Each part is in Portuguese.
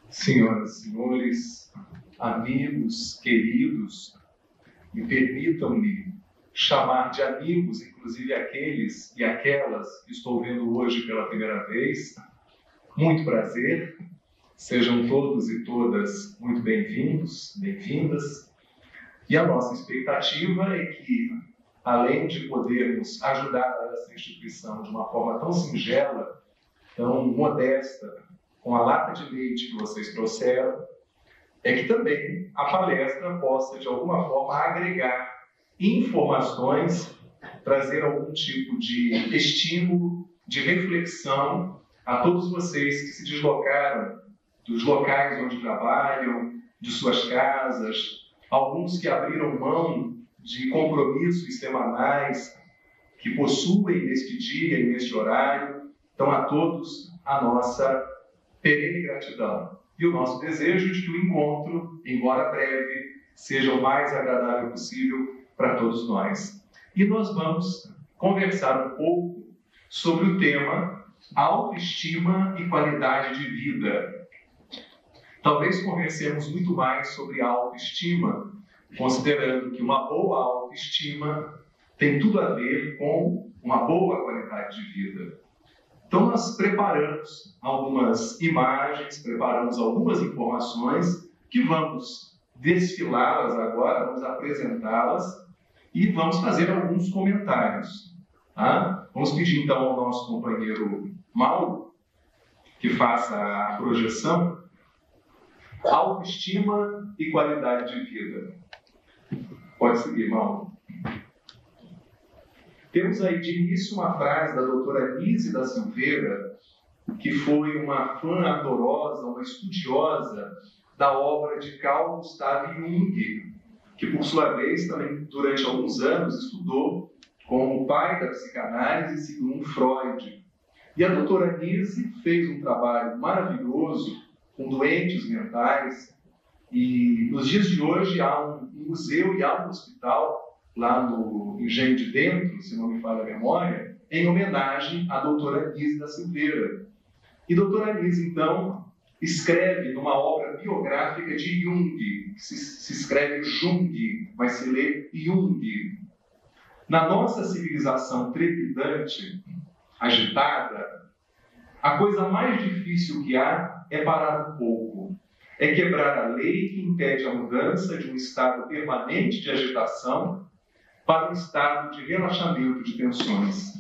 Senhoras e senhores, amigos, queridos, me permitam-me chamar de amigos, inclusive aqueles e aquelas que estou vendo hoje pela primeira vez. Muito prazer, sejam todos e todas muito bem-vindos, bem-vindas. E a nossa expectativa é que, além de podermos ajudar essa instituição de uma forma tão singela, tão modesta, com a lata de leite que vocês trouxeram, é que também a palestra possa, de alguma forma, agregar informações, trazer algum tipo de estímulo, de reflexão a todos vocês que se deslocaram dos locais onde trabalham, de suas casas, alguns que abriram mão de compromissos semanais que possuem neste dia e neste horário. Então, a todos, a nossa perene gratidão e o nosso desejo de que o encontro, embora breve, seja o mais agradável possível para todos nós. E nós vamos conversar um pouco sobre o tema autoestima e qualidade de vida. Talvez conversemos muito mais sobre autoestima, considerando que uma boa autoestima tem tudo a ver com uma boa qualidade de vida. Então, nós preparamos algumas imagens, preparamos algumas informações que vamos desfilá-las agora, vamos apresentá-las e vamos fazer alguns comentários. Tá? Vamos pedir, então, ao nosso companheiro Mauro que faça a projeção. Autoestima e qualidade de vida. Pode seguir, Mauro. Temos aí de início uma frase da doutora Anísia da Silveira, que foi uma fã ardorosa, uma estudiosa da obra de Carl Gustav Jung, que por sua vez também durante alguns anos estudou como pai da psicanálise Sigmund Freud. E a doutora Anísia fez um trabalho maravilhoso com doentes mentais e nos dias de hoje há um museu e há um hospital lá no Engenho de Dentro, se não me falha a memória, em homenagem à doutora Anísia da Silveira. E doutora Anísia, então, escreve numa obra biográfica de Jung, que se escreve Jung, mas se lê Jung. Na nossa civilização trepidante, agitada, a coisa mais difícil que há é parar um pouco, é quebrar a lei que impede a mudança de um estado permanente de agitação para um estado de relaxamento de tensões.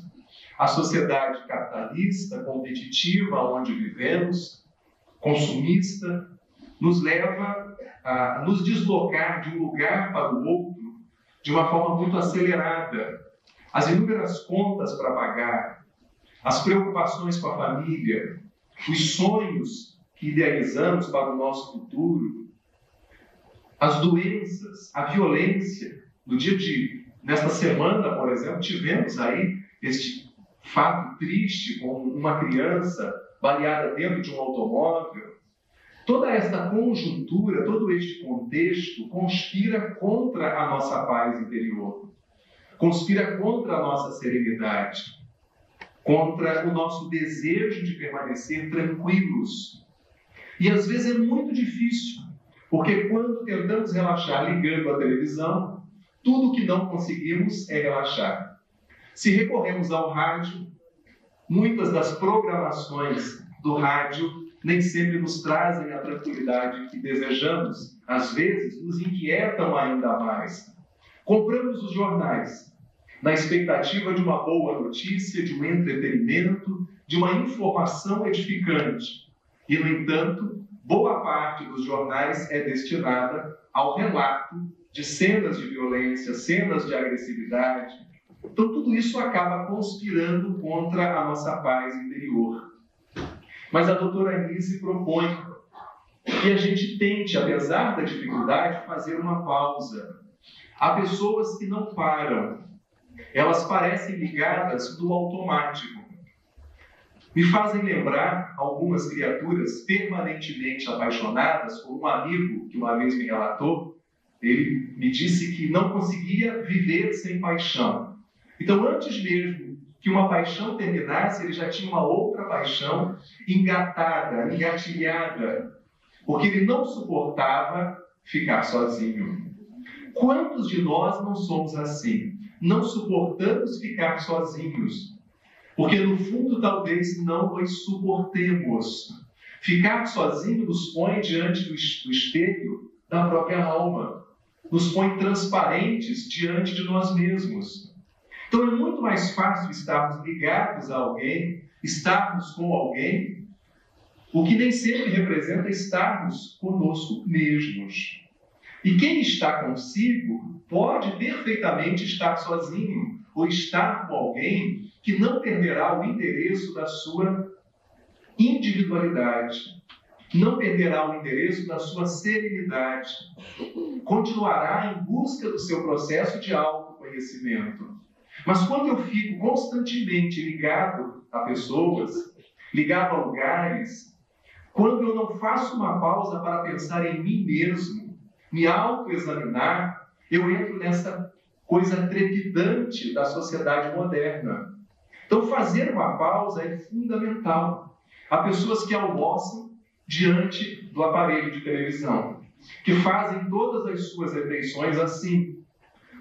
A sociedade capitalista, competitiva, onde vivemos, consumista, nos leva a nos deslocar de um lugar para o outro de uma forma muito acelerada. As inúmeras contas para pagar, as preocupações com a família, os sonhos que idealizamos para o nosso futuro, as doenças, a violência. No dia de nesta semana, por exemplo, tivemos aí este fato triste com uma criança baleada dentro de um automóvel. Toda esta conjuntura, todo este contexto conspira contra a nossa paz interior, conspira contra a nossa serenidade, contra o nosso desejo de permanecer tranquilos. E às vezes é muito difícil, porque quando tentamos relaxar ligando a televisão, tudo que não conseguimos é relaxar. Se recorremos ao rádio, muitas das programações do rádio nem sempre nos trazem a tranquilidade que desejamos. Às vezes, nos inquietam ainda mais. Compramos os jornais na expectativa de uma boa notícia, de um entretenimento, de uma informação edificante. E, no entanto, boa parte dos jornais é destinada ao relato de cenas de violência, cenas de agressividade. Então, tudo isso acaba conspirando contra a nossa paz interior. Mas a doutora Anísia propõe que a gente tente, apesar da dificuldade, fazer uma pausa. Há pessoas que não param, elas parecem ligadas no automático. Me fazem lembrar algumas criaturas permanentemente apaixonadas, como um amigo que uma vez me relatou. Ele me disse que não conseguia viver sem paixão. Então, antes mesmo que uma paixão terminasse, ele já tinha uma outra paixão engatada, engatilhada, porque ele não suportava ficar sozinho. Quantos de nós não somos assim? Não suportamos ficar sozinhos, porque no fundo talvez não nos suportemos. Ficar sozinho nos põe diante do espelho da própria alma, nos põe transparentes diante de nós mesmos. Então é muito mais fácil estarmos ligados a alguém, estarmos com alguém, o que nem sempre representa estarmos conosco mesmos. E quem está consigo pode perfeitamente estar sozinho ou estar com alguém que não perderá o endereço da sua individualidade, não perderá o endereço da sua serenidade, continuará em busca do seu processo de autoconhecimento. Mas quando eu fico constantemente ligado a pessoas, ligado a lugares, quando eu não faço uma pausa para pensar em mim mesmo, me autoexaminar, eu entro nessa coisa trepidante da sociedade moderna. Então, fazer uma pausa é fundamental. Há pessoas que almoçam diante do aparelho de televisão, que fazem todas as suas refeições assim.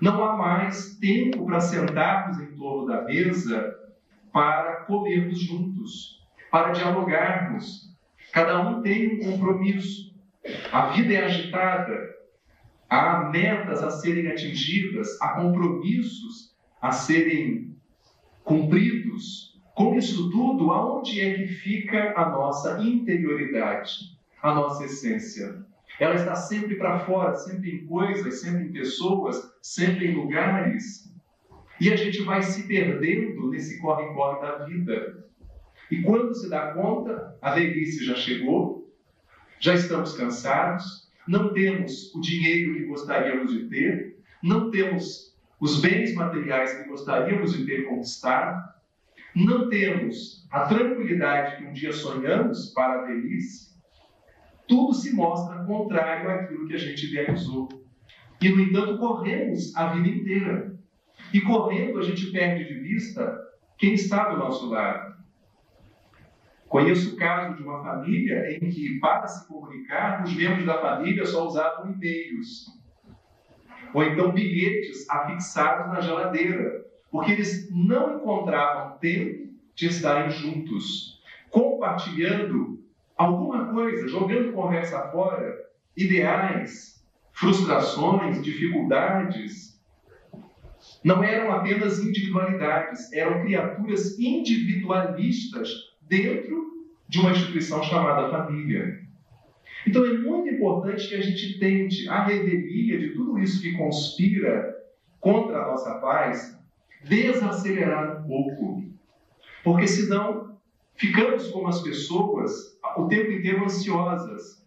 Não há mais tempo para sentarmos em torno da mesa para comermos juntos, para dialogarmos. Cada um tem um compromisso. A vida é agitada. Há metas a serem atingidas, há compromissos a serem cumpridos. Com isso tudo, aonde é que fica a nossa interioridade, a nossa essência? Ela está sempre para fora, sempre em coisas, sempre em pessoas, sempre em lugares. E a gente vai se perdendo nesse corre-corre da vida. E quando se dá conta, a velhice já chegou, já estamos cansados, não temos o dinheiro que gostaríamos de ter, não temos os bens materiais que gostaríamos de ter conquistado, não temos a tranquilidade que um dia sonhamos para a velhice. Tudo se mostra contrário àquilo que a gente idealizou. E, no entanto, corremos a vida inteira. E correndo, a gente perde de vista quem está do nosso lado. Conheço o caso de uma família em que, para se comunicar, os membros da família só usavam e-mails. Ou então bilhetes afixados na geladeira, porque eles não encontravam tempo de estarem juntos, compartilhando alguma coisa, jogando conversa fora, ideais, frustrações, dificuldades. Não eram apenas individualidades, eram criaturas individualistas dentro de uma instituição chamada família. Então é muito importante que a gente tente, à revelia de tudo isso que conspira contra a nossa paz, desacelerar um pouco. Porque senão ficamos como as pessoas o tempo inteiro ansiosas.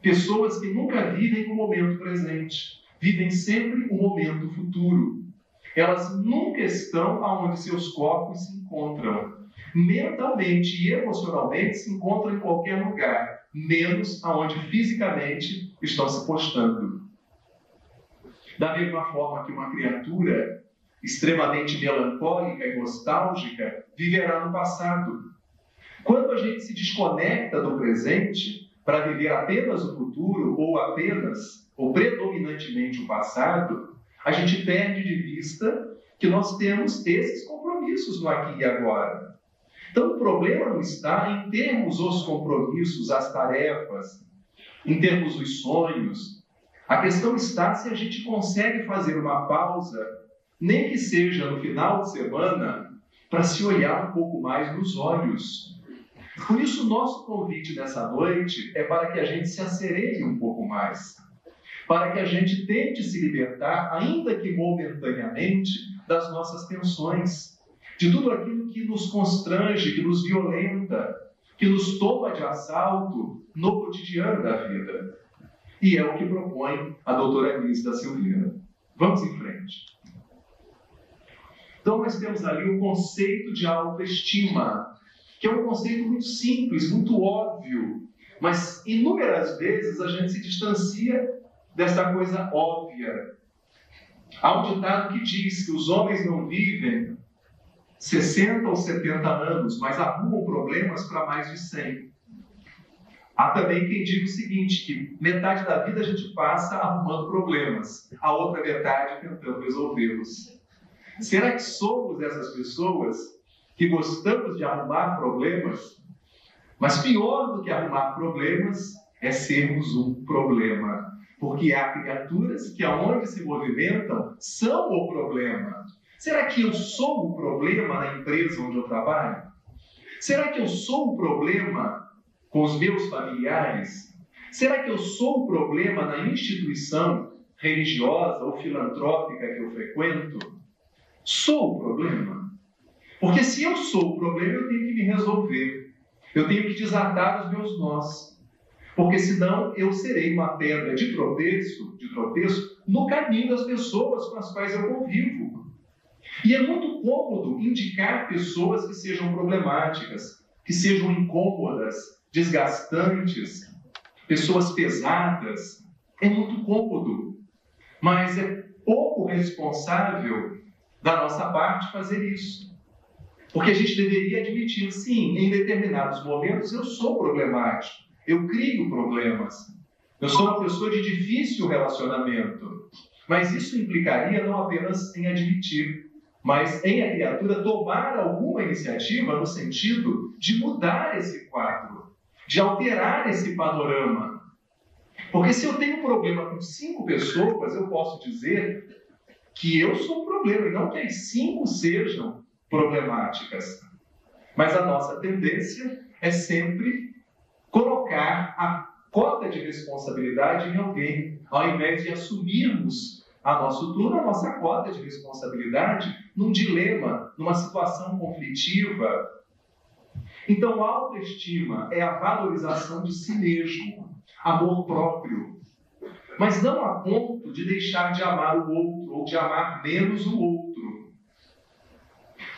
Pessoas que nunca vivem o momento presente, vivem sempre o momento futuro. Elas nunca estão onde seus corpos se encontram. Mentalmente e emocionalmente se encontram em qualquer lugar, menos aonde fisicamente estão se postando. Da mesma forma que uma criatura extremamente melancólica e nostálgica viverá no passado. Quando a gente se desconecta do presente para viver apenas o futuro ou predominantemente o passado, a gente perde de vista que nós temos esses compromissos no aqui e agora. Então, o problema não está em termos os compromissos, as tarefas, em termos os sonhos. A questão está se a gente consegue fazer uma pausa, nem que seja no final de semana, para se olhar um pouco mais nos olhos. Por isso, o nosso convite nessa noite é para que a gente se assereie um pouco mais, para que a gente tente se libertar, ainda que momentaneamente, das nossas tensões, de tudo aquilo que nos constrange, que nos violenta, que nos toma de assalto no cotidiano da vida. E é o que propõe a doutora Elis da Silveira. Vamos em frente. Então nós temos ali o conceito de autoestima, que é um conceito muito simples, muito óbvio, mas inúmeras vezes a gente se distancia dessa coisa óbvia. Há um ditado que diz que os homens não vivem 60 ou 70 anos, mas arrumam problemas para mais de 100. Há também quem diga o seguinte, que metade da vida a gente passa arrumando problemas, a outra metade tentando resolvê-los. Será que somos essas pessoas que gostamos de arrumar problemas? Mas pior do que arrumar problemas é sermos um problema. Porque há criaturas que, aonde se movimentam, são o problema. Será que eu sou o problema na empresa onde eu trabalho? Será que eu sou o problema com os meus familiares? Será que eu sou o problema na instituição religiosa ou filantrópica que eu frequento? Sou o problema? Porque se eu sou o problema, eu tenho que me resolver. Eu tenho que desatar os meus nós. Porque senão eu serei uma pedra de tropeço no caminho das pessoas com as quais eu convivo. E é muito cômodo indicar pessoas que sejam problemáticas, que sejam incômodas, desgastantes, pessoas pesadas. É muito cômodo, mas é pouco responsável da nossa parte fazer isso. Porque a gente deveria admitir, sim, em determinados momentos eu sou problemático, eu crio problemas, eu sou uma pessoa de difícil relacionamento. Mas isso implicaria não apenas em admitir, mas em a criatura tomar alguma iniciativa no sentido de mudar esse quadro, de alterar esse panorama. Porque se eu tenho um problema com 5 pessoas, eu posso dizer que eu sou um problema, e não que as 5 sejam problemáticas. Mas a nossa tendência é sempre colocar a cota de responsabilidade em alguém, ao invés de assumirmos a nosso turno, a nossa cota de responsabilidade num dilema, numa situação conflitiva. Então, a autoestima é a valorização de si mesmo, amor próprio, mas não a ponto de deixar de amar o outro ou de amar menos o outro.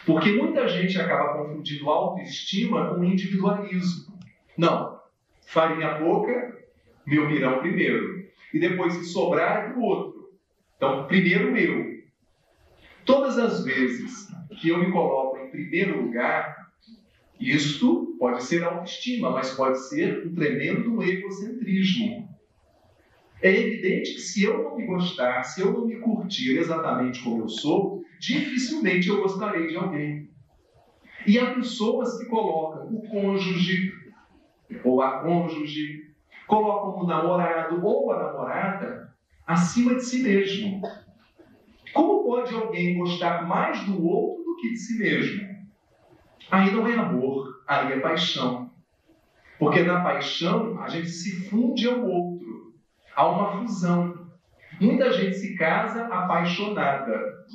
Porque muita gente acaba confundindo autoestima com individualismo. Não, farinha pouca, meu pirão primeiro. E depois, se sobrar, é para o outro. Então, primeiro eu. Todas as vezes que eu me coloco em primeiro lugar, isto pode ser autoestima, mas pode ser um tremendo egocentrismo. É evidente que se eu não me gostar, se eu não me curtir exatamente como eu sou, dificilmente eu gostarei de alguém. E há pessoas que colocam o cônjuge ou a cônjuge, colocam o namorado ou a namorada acima de si mesmo. Como pode alguém gostar mais do outro do que de si mesmo? Aí não é amor, aí é paixão. Porque na paixão a gente se funde ao outro. Há uma fusão. Muita gente se casa apaixonada.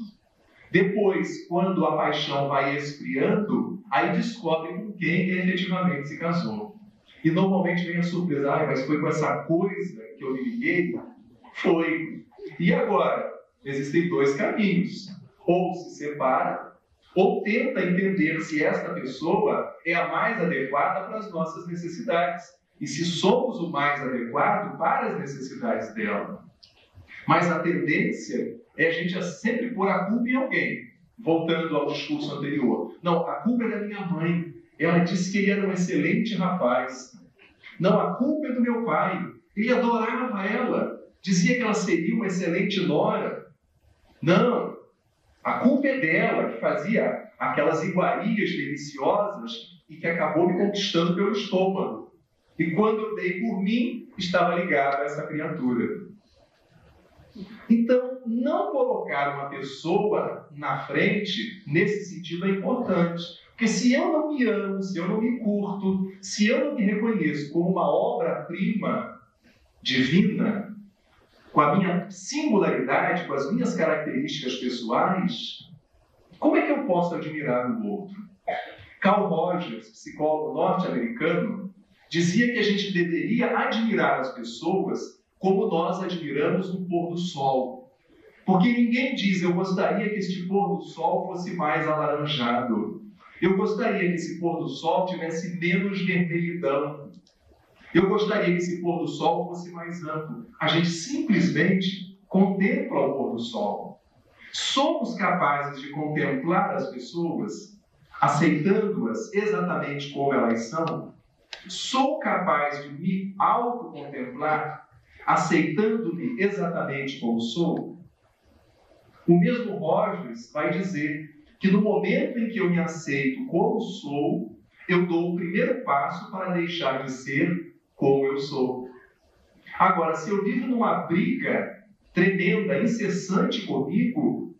Depois, quando a paixão vai esfriando, aí descobre com quem efetivamente se casou. E normalmente vem a surpresa, mas foi com essa coisa que eu me liguei? Foi. E agora? Existem 2 caminhos. Ou se separa, ou tenta entender se esta pessoa é a mais adequada para as nossas necessidades. E se somos o mais adequado para as necessidades dela. Mas a tendência é a gente sempre pôr a culpa em alguém. Voltando ao discurso anterior. Não, a culpa é da minha mãe. Ela disse que ele era um excelente rapaz. Não, a culpa é do meu pai. Ele adorava ela. Dizia que ela seria uma excelente nora. Não, a culpa é dela, que fazia aquelas iguarias deliciosas e que acabou me conquistando pelo estômago. E quando eu dei por mim, estava ligado a essa criatura. Então, não colocar uma pessoa na frente, nesse sentido, é importante. Porque se eu não me amo, se eu não me curto, se eu não me reconheço como uma obra-prima divina, com a minha singularidade, com as minhas características pessoais, como é que eu posso admirar o outro? Carl Rogers, psicólogo norte-americano, dizia que a gente deveria admirar as pessoas como nós admiramos o pôr do sol. Porque ninguém diz, eu gostaria que este pôr do sol fosse mais alaranjado. Eu gostaria que esse pôr do sol tivesse menos vermelhidão. Eu gostaria que esse pôr do sol fosse mais amplo. A gente simplesmente contempla o pôr do sol. Somos capazes de contemplar as pessoas, aceitando-as exatamente como elas são? Sou capaz de me autocontemplar, aceitando-me exatamente como sou? O mesmo Rogers vai dizer que no momento em que eu me aceito como sou, eu dou o primeiro passo para deixar de ser como eu sou. Agora, se eu vivo numa briga tremenda, incessante comigo,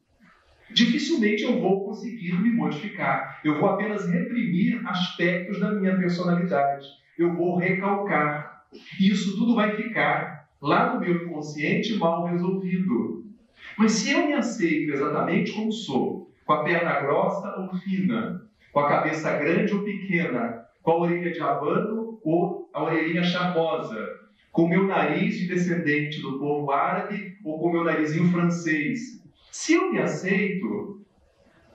dificilmente eu vou conseguir me modificar. Eu vou apenas reprimir aspectos da minha personalidade. Eu vou recalcar. E isso tudo vai ficar lá no meu inconsciente mal resolvido. Mas se eu me aceito exatamente como sou, com a perna grossa ou fina, com a cabeça grande ou pequena, com a orelha de abano ou a orelhinha charmosa, com o meu nariz de descendente do povo árabe ou com o meu narizinho francês, se eu me aceito,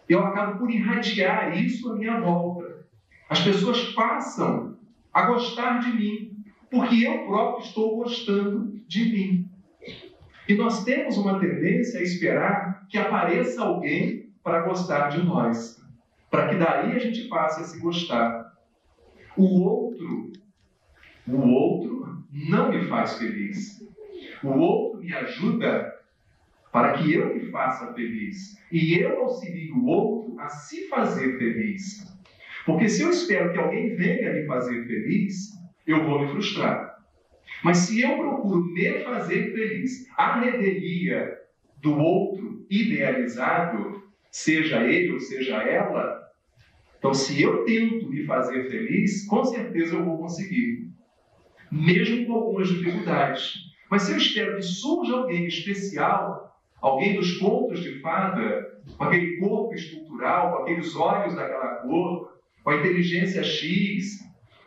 eu acabo por irradiar isso à minha volta. As pessoas passam a gostar de mim, porque eu próprio estou gostando de mim. E nós temos uma tendência a esperar que apareça alguém para gostar de nós, para que daí a gente passe a se gostar. O outro não me faz feliz. O outro me ajuda para que eu me faça feliz. E eu auxilio o outro a se fazer feliz. Porque se eu espero que alguém venha me fazer feliz, eu vou me frustrar. Mas se eu procuro me fazer feliz à revelia do outro idealizado, seja ele ou seja ela, então se eu tento me fazer feliz, com certeza eu vou conseguir. Mesmo com algumas dificuldades. Mas se eu espero que surja alguém especial, alguém dos contos de fada, com aquele corpo escultural, com aqueles olhos daquela cor, com a inteligência X,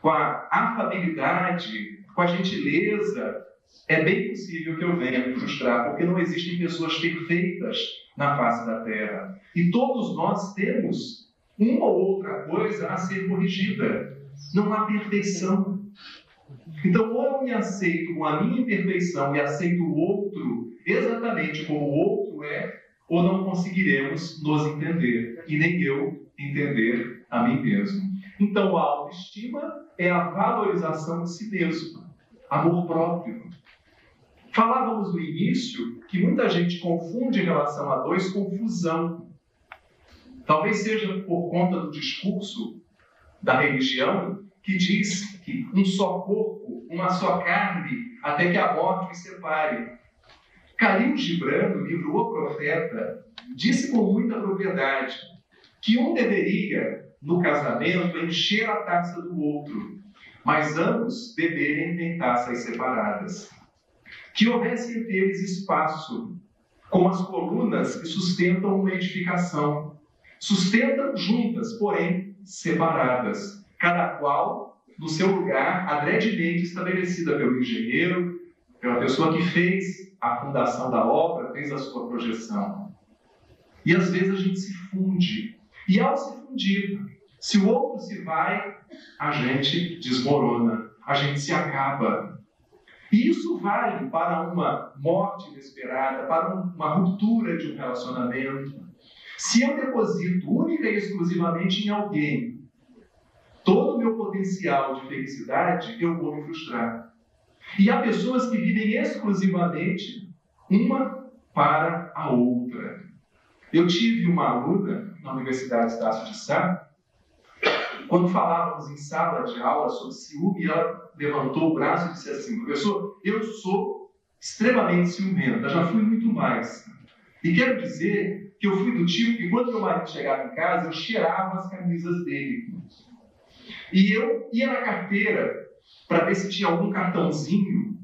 com a afabilidade, com a gentileza, é bem possível que eu venha me frustrar, porque não existem pessoas perfeitas na face da Terra. E todos nós temos uma ou outra coisa a ser corrigida. Não há perfeição. Então, ou eu me aceito com a minha imperfeição e aceito o outro exatamente como o outro é, ou não conseguiremos nos entender, e nem eu entender a mim mesmo. Então, a autoestima é a valorização de si mesmo, amor próprio. Falávamos no início que muita gente confunde em relação a dois confusão. Talvez seja por conta do discurso da religião que diz que um só corpo, uma só carne, até que a morte os separe. Khalil Gibran, no livro O Profeta, disse com muita propriedade que um deveria, no casamento, encher a taça do outro, mas ambos beberem em taças separadas. Que houvesse entre eles espaço, como as colunas que sustentam uma edificação. Sustentam juntas, porém separadas, cada qual no seu lugar, adredemente estabelecida pelo engenheiro, pela pessoa que fez a fundação da obra, fez a sua projeção. E às vezes a gente se funde. E ao se fundir, se o outro se vai, a gente desmorona, a gente se acaba. E isso vale para uma morte inesperada, para uma ruptura de um relacionamento. Se eu deposito única e exclusivamente em alguém todo o meu potencial de felicidade, eu vou me frustrar. E há pessoas que vivem exclusivamente uma para a outra. Eu tive uma aluna na Universidade Estácio de Sá, quando falávamos em sala de aula sobre ciúme, ela levantou o braço e disse assim: professor, eu sou extremamente ciumenta, já fui muito mais. E quero dizer que eu fui do tipo que quando meu marido chegava em casa, eu cheirava as camisas dele. E eu ia na carteira para ver se tinha algum cartãozinho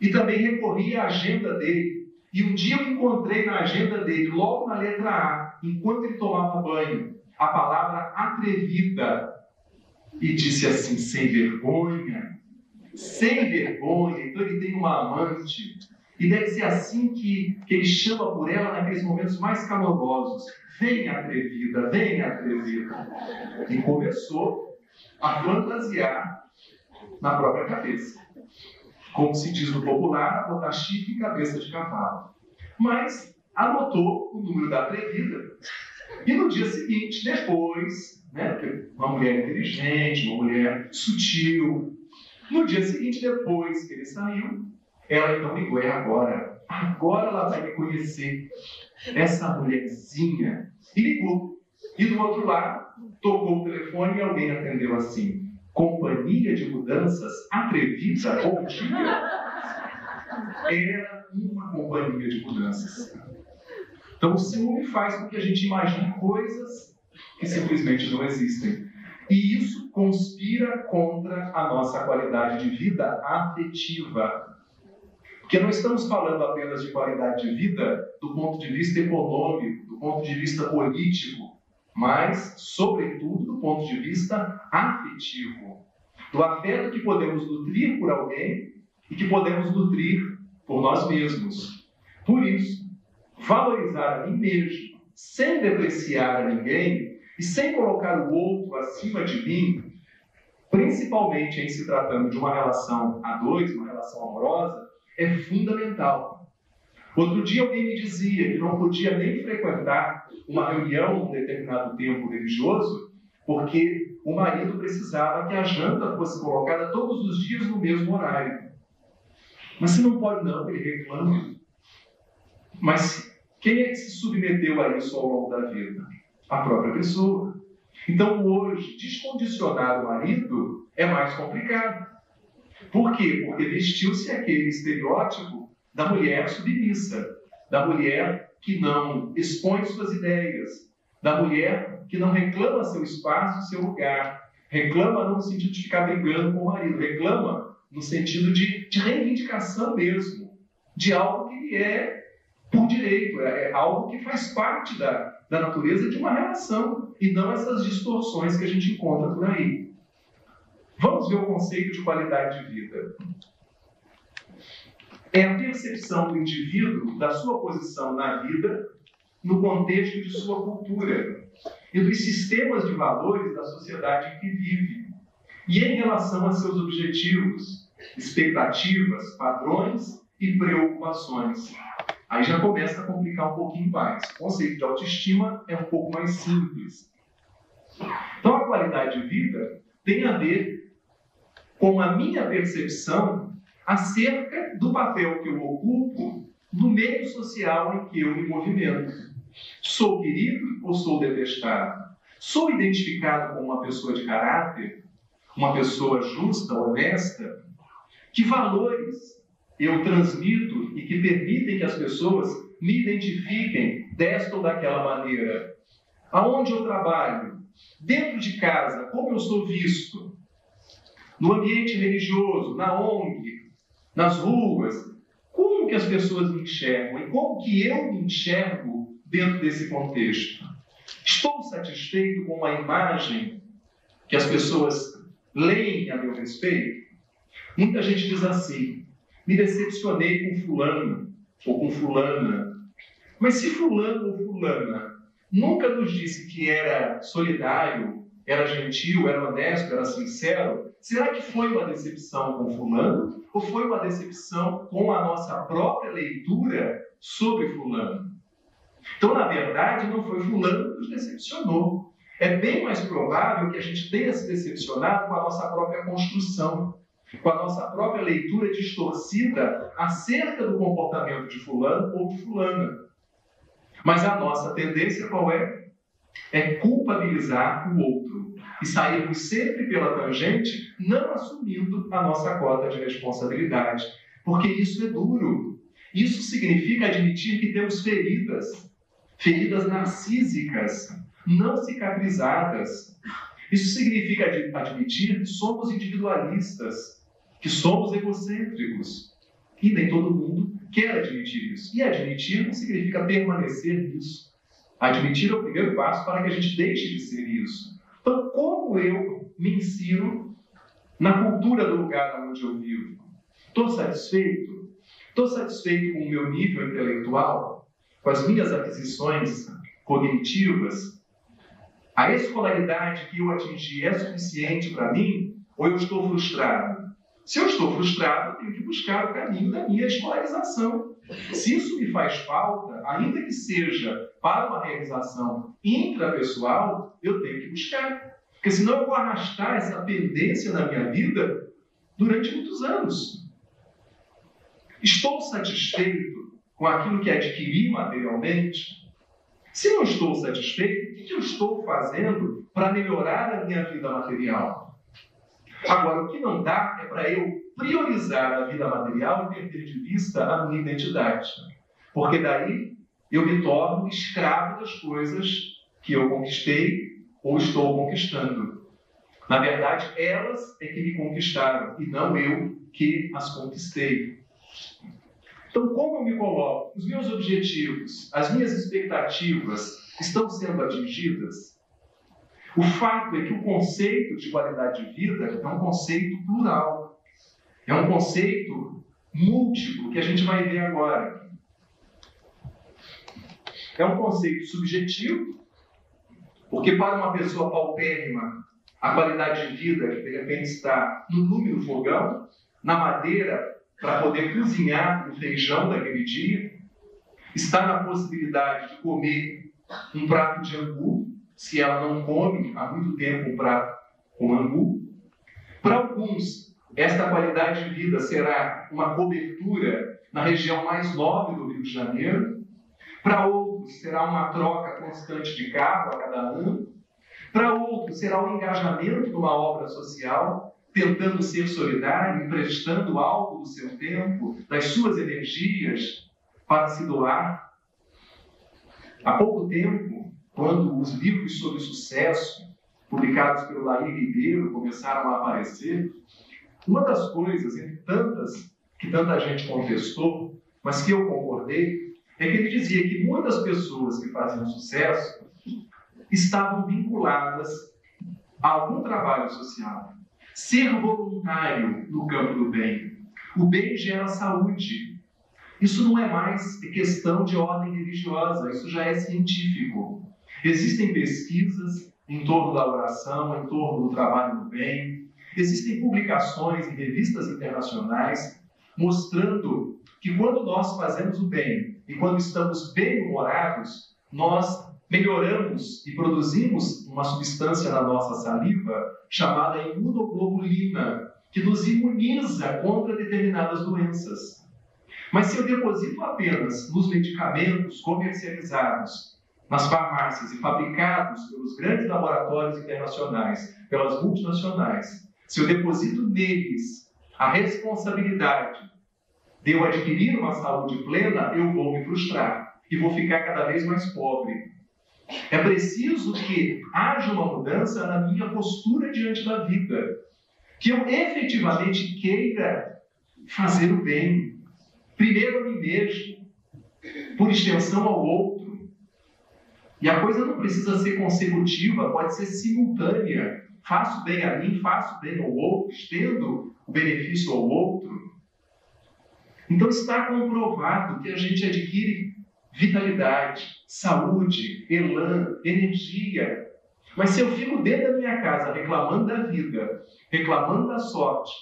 e também recorria à agenda dele. E um dia eu encontrei na agenda dele, logo na letra A, enquanto ele tomava banho, a palavra atrevida. E disse assim: sem vergonha. Sem vergonha. Então ele tem uma amante. E deve ser assim que ele chama por ela naqueles momentos mais calorosos. Vem, atrevida, vem, atrevida. E começou a fantasiar na própria cabeça. Como se diz no popular, a botar chifre e cabeça de cavalo. Mas anotou o número da atrevida. E no dia seguinte, depois, uma mulher inteligente, uma mulher sutil, no dia seguinte, depois que ele saiu, ela então ligou, agora ela vai me conhecer, essa mulherzinha. E ligou. E do outro lado, tocou o telefone e alguém atendeu assim: Companhia de Mudanças Atrevida, bom dia. Era uma companhia de mudanças. Então o ciúme faz com que a gente imagine coisas que simplesmente não existem. E isso conspira contra a nossa qualidade de vida afetiva. Porque não estamos falando apenas de qualidade de vida do ponto de vista econômico, do ponto de vista político, mas, sobretudo, do ponto de vista afetivo. Do afeto que podemos nutrir por alguém e que podemos nutrir por nós mesmos. Por isso, valorizar a mim mesmo, sem depreciar a ninguém e sem colocar o outro acima de mim, principalmente em se tratando de uma relação a dois, uma relação amorosa, é fundamental. Outro dia alguém me dizia que não podia nem frequentar uma reunião num determinado tempo religioso porque o marido precisava que a janta fosse colocada todos os dias no mesmo horário. Mas se não pode não, ele reclama. Mas quem é que se submeteu a isso ao longo da vida? A própria pessoa. Então hoje, descondicionar o marido é mais complicado. Por quê? Porque vestiu-se aquele estereótipo da mulher submissa, da mulher que não expõe suas ideias, da mulher que não reclama seu espaço, seu lugar, reclama não no sentido de ficar brigando com o marido, reclama no sentido de reivindicação mesmo, de algo que lhe é por direito, é algo que faz parte da natureza de uma relação, e não essas distorções que a gente encontra por aí. Vamos ver o conceito de qualidade de vida. É a percepção do indivíduo da sua posição na vida, no contexto de sua cultura e dos sistemas de valores da sociedade em que vive, e em relação a seus objetivos, expectativas, padrões e preocupações. Aí já começa a complicar um pouquinho mais. O conceito de autoestima é um pouco mais simples. Então, a qualidade de vida tem a ver com a minha percepção acerca do papel que eu ocupo no meio social em que eu me movimento. Sou querido ou sou detestado? Sou identificado como uma pessoa de caráter? Uma pessoa justa, honesta? Que valores eu transmito e que permitem que as pessoas me identifiquem desta ou daquela maneira? Aonde eu trabalho? Dentro de casa, como eu sou visto? No ambiente religioso, na ONG, nas ruas, como que as pessoas me enxergam e como que eu me enxergo dentro desse contexto? Estou satisfeito com a imagem que as pessoas leem a meu respeito? Muita gente diz assim: me decepcionei com fulano ou com fulana. Mas se fulano ou fulana nunca nos disse que era solidário, era gentil, era honesto, era sincero, será que foi uma decepção com fulano ou foi uma decepção com a nossa própria leitura sobre fulano? Então, na verdade, não foi fulano que nos decepcionou. É bem mais provável que a gente tenha se decepcionado com a nossa própria construção, com a nossa própria leitura distorcida acerca do comportamento de fulano ou de fulana. Mas a nossa tendência qual é? É culpabilizar o outro e sairmos sempre pela tangente, não assumindo a nossa cota de responsabilidade. Porque isso é duro. Isso significa admitir que temos feridas narcísicas, não cicatrizadas. Isso significa admitir que somos individualistas, que somos egocêntricos. E nem todo mundo quer admitir isso. E admitir significa permanecer nisso. Admitir é o primeiro passo para que a gente deixe de ser isso. Então, como eu me insiro na cultura do lugar onde eu vivo? Estou satisfeito? Estou satisfeito com o meu nível intelectual? Com as minhas aquisições cognitivas? A escolaridade que eu atingi é suficiente para mim? Ou eu estou frustrado? Se eu estou frustrado, eu tenho que buscar o caminho da minha escolarização. Se isso me faz falta, ainda que seja para uma realização intrapessoal, eu tenho que buscar. Porque senão eu vou arrastar essa pendência na minha vida durante muitos anos. Estou satisfeito com aquilo que adquiri materialmente? Se não estou satisfeito, o que eu estou fazendo para melhorar a minha vida material? Agora, o que não dá é para eu priorizar a vida material e perder de vista a minha identidade. Porque daí eu me torno escravo das coisas que eu conquistei ou estou conquistando. Na verdade, elas é que me conquistaram e não eu que as conquistei. Então, como eu me coloco? Os meus objetivos, as minhas expectativas estão sendo atingidas? O fato é que o conceito de qualidade de vida é um conceito plural. É um conceito múltiplo que a gente vai ver agora. É um conceito subjetivo, porque para uma pessoa paupérrima, a qualidade de vida, de repente, está no lume do fogão, na madeira, para poder cozinhar o feijão daquele dia, está na possibilidade de comer um prato de angu, se ela não come há muito tempo um prato com angu. Para alguns, esta qualidade de vida será uma cobertura na região mais nobre do Rio de Janeiro. Para outros, será uma troca constante de carro a cada ano. Para outros, será um engajamento numa obra social, tentando ser solidário, emprestando algo do seu tempo, das suas energias, para se doar. Há pouco tempo, quando os livros sobre sucesso, publicados pelo Laí Ribeiro, começaram a aparecer, uma das coisas, entre tantas, que tanta gente contestou, mas que eu concordei, é que ele dizia que muitas pessoas que faziam sucesso estavam vinculadas a algum trabalho social. Ser voluntário no campo do bem. O bem gera saúde. Isso não é mais questão de ordem religiosa, isso já é científico. Existem pesquisas em torno da oração, em torno do trabalho no bem. Existem publicações em revistas internacionais mostrando que quando nós fazemos o bem e quando estamos bem-humorados, nós melhoramos e produzimos uma substância na nossa saliva chamada imunoglobulina, que nos imuniza contra determinadas doenças. Mas se eu deposito apenas nos medicamentos comercializados, nas farmácias e fabricados pelos grandes laboratórios internacionais, pelas multinacionais, se eu deposito neles a responsabilidade de eu adquirir uma saúde plena, eu vou me frustrar e vou ficar cada vez mais pobre. É preciso que haja uma mudança na minha postura diante da vida, que eu efetivamente queira fazer o bem, primeiro a mim mesmo, por extensão ao outro. E a coisa não precisa ser consecutiva, pode ser simultânea. Faço bem a mim, faço bem ao outro, estendo o benefício ao outro. Então está comprovado que a gente adquire vitalidade, saúde, elan, energia. Mas se eu fico dentro da minha casa reclamando da vida, reclamando da sorte,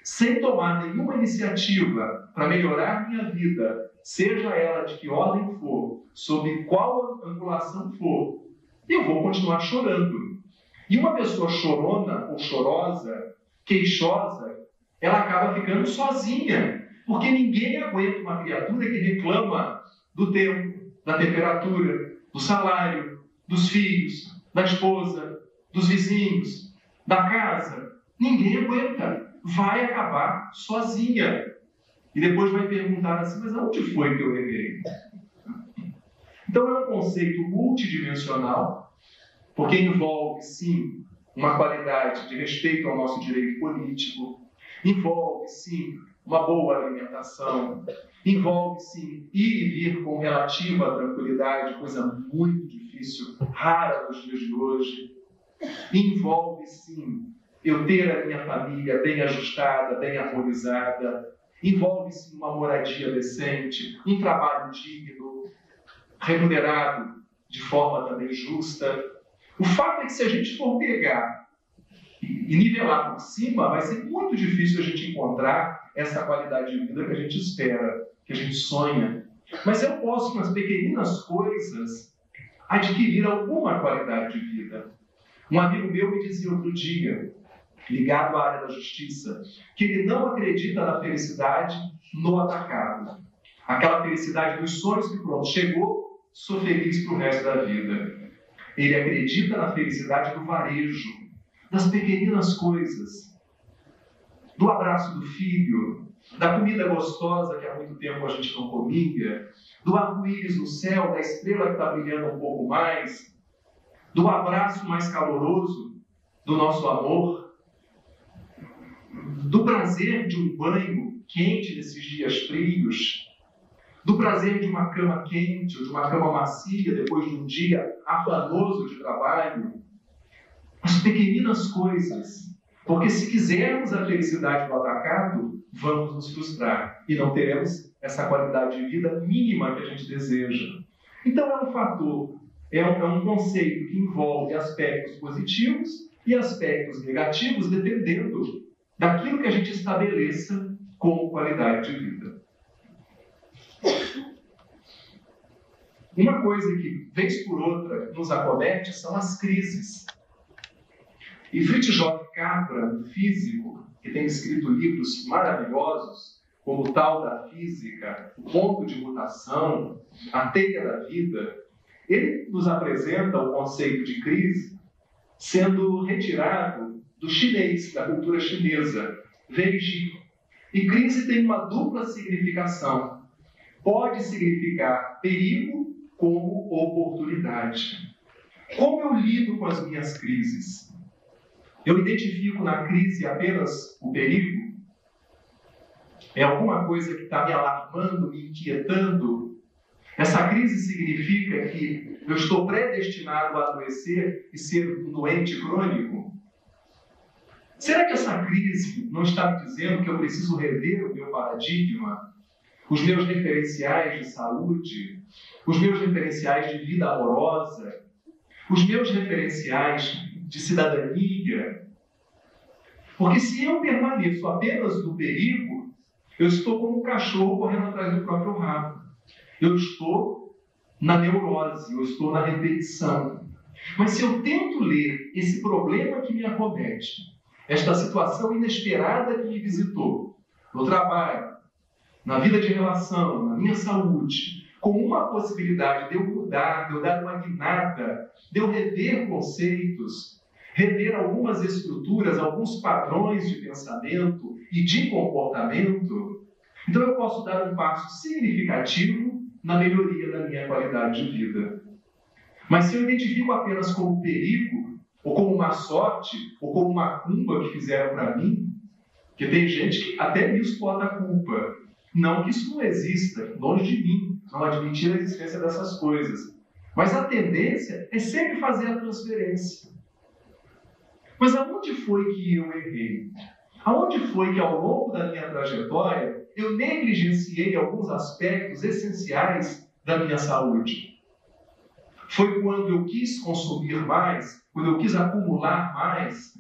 sem tomar nenhuma iniciativa para melhorar minha vida, seja ela de que ordem for, sob qual angulação for, eu vou continuar chorando. E uma pessoa chorona ou chorosa, queixosa, ela acaba ficando sozinha, porque ninguém aguenta uma criatura que reclama do tempo, da temperatura, do salário, dos filhos, da esposa, dos vizinhos, da casa. Ninguém aguenta. Vai acabar sozinha. E depois vai perguntar assim, mas aonde foi que eu errei? Então é um conceito multidimensional, porque envolve, sim, uma qualidade de respeito ao nosso direito político, envolve, sim, uma boa alimentação, envolve, sim, ir e vir com relativa tranquilidade, coisa muito difícil, rara nos dias de hoje. Envolve, sim, eu ter a minha família bem ajustada, bem harmonizada. envolve-se uma moradia decente, um trabalho digno, remunerado de forma também justa. O fato é que se a gente for pegar e nivelar por cima, vai ser muito difícil a gente encontrar essa qualidade de vida que a gente espera, que a gente sonha. Mas eu posso, nas pequeninas coisas, adquirir alguma qualidade de vida. Um amigo meu me dizia outro dia, ligado à área da justiça, que ele não acredita na felicidade no atacado. Aquela felicidade dos sonhos que pronto, chegou, sou feliz para o resto da vida. Ele acredita na felicidade do varejo, das pequeninas coisas, do abraço do filho, da comida gostosa que há muito tempo a gente não comia, do arco-íris no céu, da estrela que está brilhando um pouco mais, do abraço mais caloroso do nosso amor, do prazer de um banho quente nesses dias frios, do prazer de uma cama quente ou de uma cama macia depois de um dia afanoso de trabalho. As pequeninas coisas. Porque se quisermos a felicidade do atacado, vamos nos frustrar e não teremos essa qualidade de vida mínima que a gente deseja. Então é um fator, é um conceito que envolve aspectos positivos e aspectos negativos, dependendo daquilo que a gente estabeleça como qualidade de vida. Uma coisa que, vez por outra, nos acomete são as crises. E Fritz Capra, físico, que tem escrito livros maravilhosos, como o Tal da Física, o Ponto de Mutação, a Teia da Vida, ele nos apresenta o conceito de crise sendo retirado do chinês, da cultura chinesa, Weiji. E crise tem uma dupla significação. Pode significar perigo como oportunidade. Como eu lido com as minhas crises? Eu identifico na crise apenas o perigo? É alguma coisa que está me alarmando, me inquietando? Essa crise significa que eu estou predestinado a adoecer e ser um doente crônico? Será que essa crise não está me dizendo que eu preciso rever o meu paradigma? Os meus referenciais de saúde? Os meus referenciais de vida amorosa? Os meus referenciais de cidadania? Porque se eu permaneço apenas no perigo, eu estou como um cachorro correndo atrás do próprio rabo. Eu estou na neurose, eu estou na repetição. Mas se eu tento ler esse problema que me acomete, esta situação inesperada que me visitou, no trabalho, na vida de relação, na minha saúde, como uma possibilidade de eu mudar, de eu dar uma guinada, de eu rever conceitos, rever algumas estruturas, alguns padrões de pensamento e de comportamento, então eu posso dar um passo significativo na melhoria da minha qualidade de vida. Mas se eu identifico apenas como perigo, ou como uma sorte, ou como uma culpa que fizeram para mim, que tem gente que até nisso bota a culpa. Não que isso não exista, longe de mim, não admitir a existência dessas coisas. Mas a tendência é sempre fazer a transferência. Mas aonde foi que eu errei? Aonde foi que ao longo da minha trajetória eu negligenciei alguns aspectos essenciais da minha saúde? Foi quando eu quis consumir mais, quando eu quis acumular mais?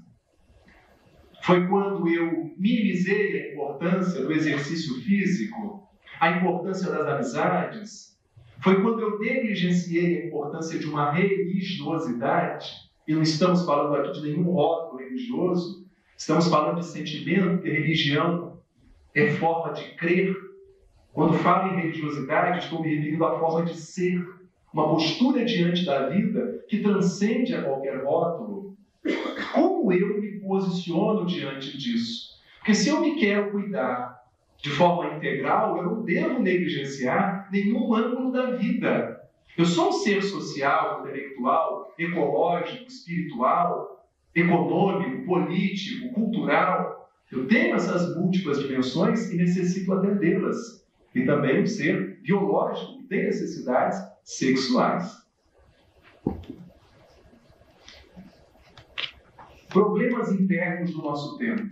Foi quando eu minimizei a importância do exercício físico, a importância das amizades? Foi quando eu negligenciei a importância de uma religiosidade? E não estamos falando aqui de nenhum rótulo religioso, estamos falando de sentimento, que religião é forma de crer. Quando falo em religiosidade, estou me referindo à forma de ser, uma postura diante da vida que transcende a qualquer rótulo. Como eu me posiciono diante disso? Porque se eu me quero cuidar de forma integral, eu não devo negligenciar nenhum ângulo da vida. Eu sou um ser social, intelectual, ecológico, espiritual, econômico, político, cultural. Eu tenho essas múltiplas dimensões e necessito atendê-las. E também um ser biológico que tem necessidades sexuais. Problemas internos do nosso tempo.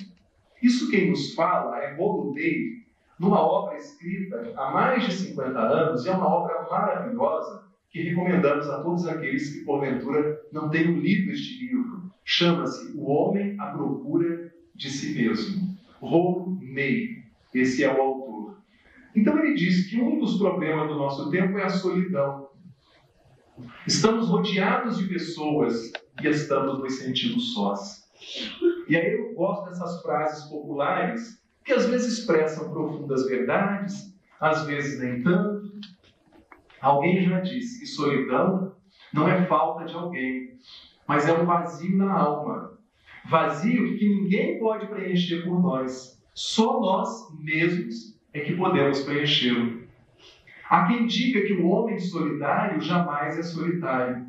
Isso quem nos fala é Baudelaire, numa obra escrita há mais de 50 anos, e é uma obra maravilhosa que recomendamos a todos aqueles que, porventura, não tenham lido este livro. Chama-se O Homem à Procura de Si Mesmo. Rob May, esse é o autor. Então ele diz que um dos problemas do nosso tempo é a solidão. Estamos rodeados de pessoas e estamos nos sentindo sós. E aí eu gosto dessas frases populares que às vezes expressam profundas verdades, às vezes nem tanto. Alguém já disse que solidão não é falta de alguém, mas é um vazio na alma. Vazio que ninguém pode preencher por nós. Só nós mesmos é que podemos preenchê-lo. Há quem diga que o homem solidário jamais é solitário.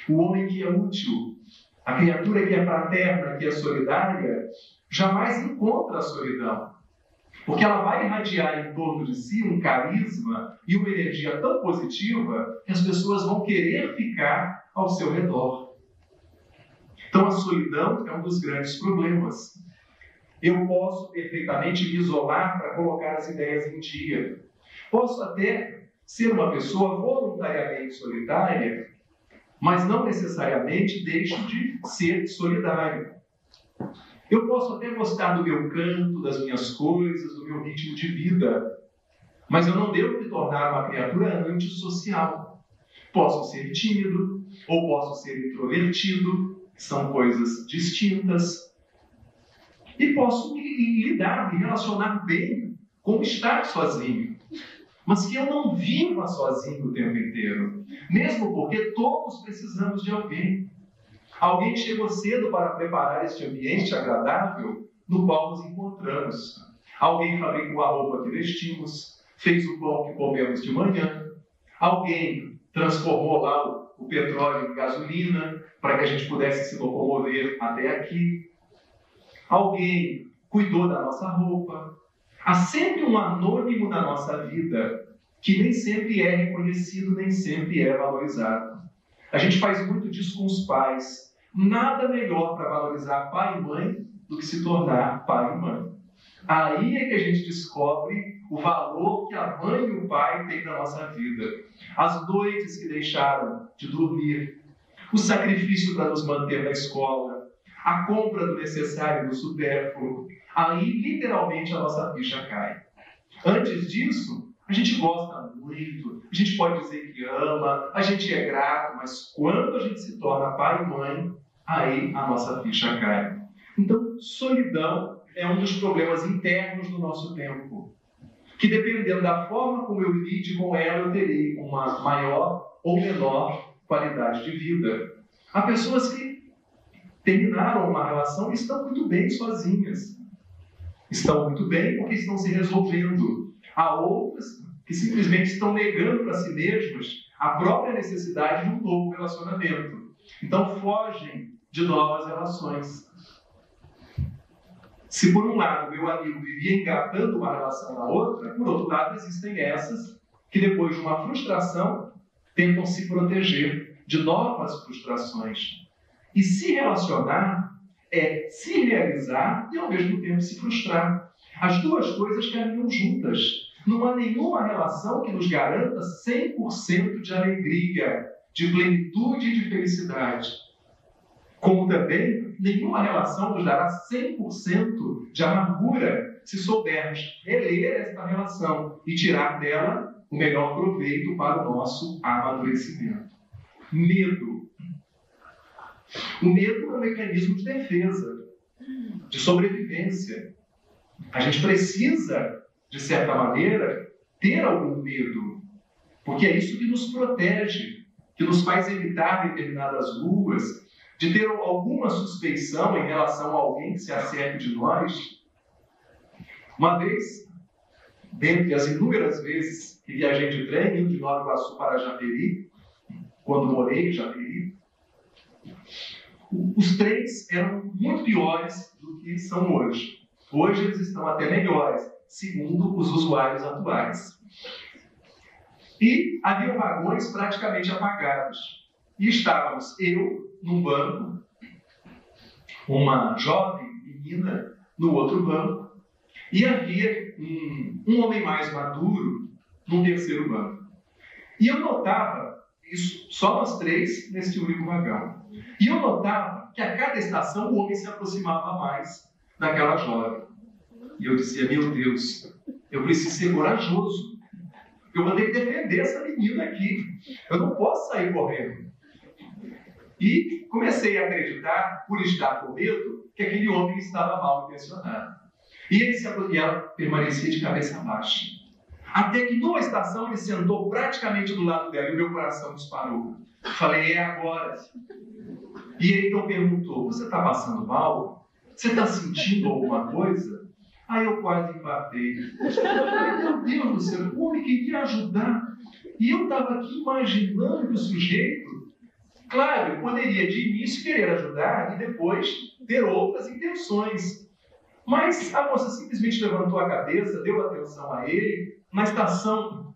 O homem que é útil, a criatura que é fraterna, que é solidária, jamais encontra a solidão. Porque ela vai irradiar em torno de si um carisma e uma energia tão positiva que as pessoas vão querer ficar ao seu redor. Então a solidão é um dos grandes problemas. Eu posso perfeitamente me isolar para colocar as ideias em dia. Posso até ser uma pessoa voluntariamente solitária, mas não necessariamente deixo de ser solidário. Eu posso até gostar do meu canto, das minhas coisas, do meu ritmo de vida, mas eu não devo me tornar uma criatura antissocial. Posso ser tímido ou posso ser introvertido, que são coisas distintas. E posso me relacionar bem com estar sozinho. Mas que eu não viva sozinho o tempo inteiro. Mesmo porque todos precisamos de alguém. Alguém chegou cedo para preparar este ambiente agradável no qual nos encontramos. Alguém fabricou a roupa que vestimos, fez o pão que comemos de manhã. Alguém transformou lá o petróleo em gasolina para que a gente pudesse se locomover até aqui. Alguém cuidou da nossa roupa. Há sempre um anônimo na nossa vida que nem sempre é reconhecido, nem sempre é valorizado. A gente faz muito disso com os pais. Nada melhor para valorizar pai e mãe do que se tornar pai e mãe. Aí é que a gente descobre o valor que a mãe e o pai têm na nossa vida. As noites que deixaram de dormir, o sacrifício para nos manter na escola, a compra do necessário e do supérfluo. Aí, literalmente, a nossa ficha cai. Antes disso, a gente gosta muito, a gente pode dizer que ama, a gente é grato, mas quando a gente se torna pai e mãe, aí a nossa ficha cai. Então, solidão é um dos problemas internos do nosso tempo, que dependendo da forma como eu lide com ela, eu terei uma maior ou menor qualidade de vida. Há pessoas que terminaram uma relação e estão muito bem sozinhas. Estão muito bem porque estão se resolvendo. Há outras que simplesmente estão negando para si mesmas a própria necessidade de um novo relacionamento. Então fogem de novas relações. Se por um lado meu amigo vivia engatando uma relação na outra, por outro lado existem essas que depois de uma frustração tentam se proteger de novas frustrações. E se relacionar é se realizar e ao mesmo tempo se frustrar. As duas coisas caminham juntas. Não há nenhuma relação que nos garanta 100% de alegria, de plenitude e de felicidade. Como também nenhuma relação nos dará 100% de amargura se soubermos reler esta relação e tirar dela o melhor proveito para o nosso amadurecimento. Medo. O medo é um mecanismo de defesa, de sobrevivência. A gente precisa, de certa maneira, ter algum medo, porque é isso que nos protege, que nos faz evitar determinadas luas, de ter alguma suspeição em relação a alguém que se acerque de nós. Uma vez, dentre as inúmeras vezes que viajei de trem, indo de Nova Iguaçu para Japeri, quando morei em Japeri, os trens eram muito piores do que são hoje. Hoje eles estão até melhores, segundo os usuários atuais. E havia vagões praticamente apagados. E estávamos eu num banco, uma jovem menina no outro banco, e havia um homem mais maduro no terceiro banco. E eu notava, isso só nós três nesse único vagão, e eu notava que a cada estação o homem se aproximava mais daquela jovem. E eu dizia, meu Deus, eu preciso ser corajoso. Eu vou ter que defender essa menina aqui. Eu não posso sair correndo. E comecei a acreditar, por estar com medo, que aquele homem estava mal intencionado. E ela permanecia de cabeça baixa. Até que numa estação ele sentou praticamente do lado dela e o meu coração disparou. Falei, é agora. E ele então perguntou, você está passando mal? Você está sentindo alguma coisa? Aí eu quase empatei. Meu Deus do céu, o homem queria ajudar. E eu estava aqui imaginando que o sujeito, claro, poderia de início querer ajudar e depois ter outras intenções. Mas a moça simplesmente levantou a cabeça, deu atenção a ele. Na estação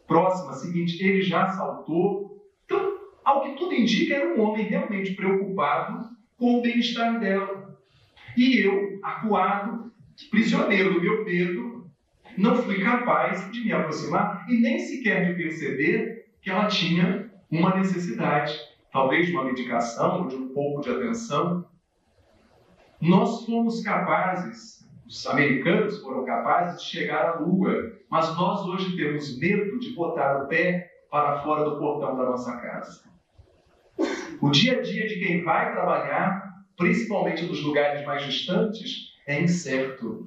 próxima, seguinte, ele já saltou. Então, ao que tudo indica, era um homem realmente preocupado com o bem-estar dela. E eu, acuado, prisioneiro do meu medo, não fui capaz de me aproximar e nem sequer de perceber que ela tinha uma necessidade, talvez de uma medicação ou de um pouco de atenção. Nós fomos capazes, os americanos foram capazes de chegar à Lua, mas nós hoje temos medo de botar o pé para fora do portão da nossa casa. O dia a dia de quem vai trabalhar, principalmente nos lugares mais distantes, é incerto,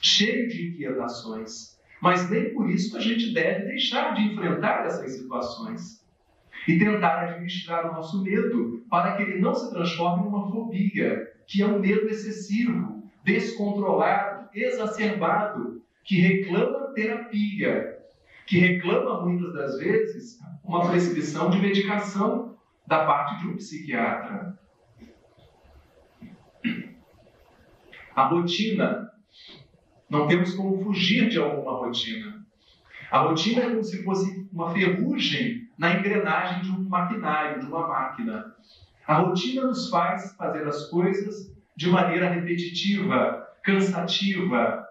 cheio de inquietações. Mas nem por isso a gente deve deixar de enfrentar essas situações e tentar administrar o nosso medo para que ele não se transforme numa fobia, que é um medo excessivo, descontrolado, exacerbado, que reclama terapia, que reclama muitas das vezes uma prescrição de medicação da parte de um psiquiatra. A rotina, não temos como fugir de alguma rotina. A rotina é como se fosse uma ferrugem na engrenagem de um maquinário, de uma máquina. A rotina nos faz fazer as coisas de maneira repetitiva, cansativa.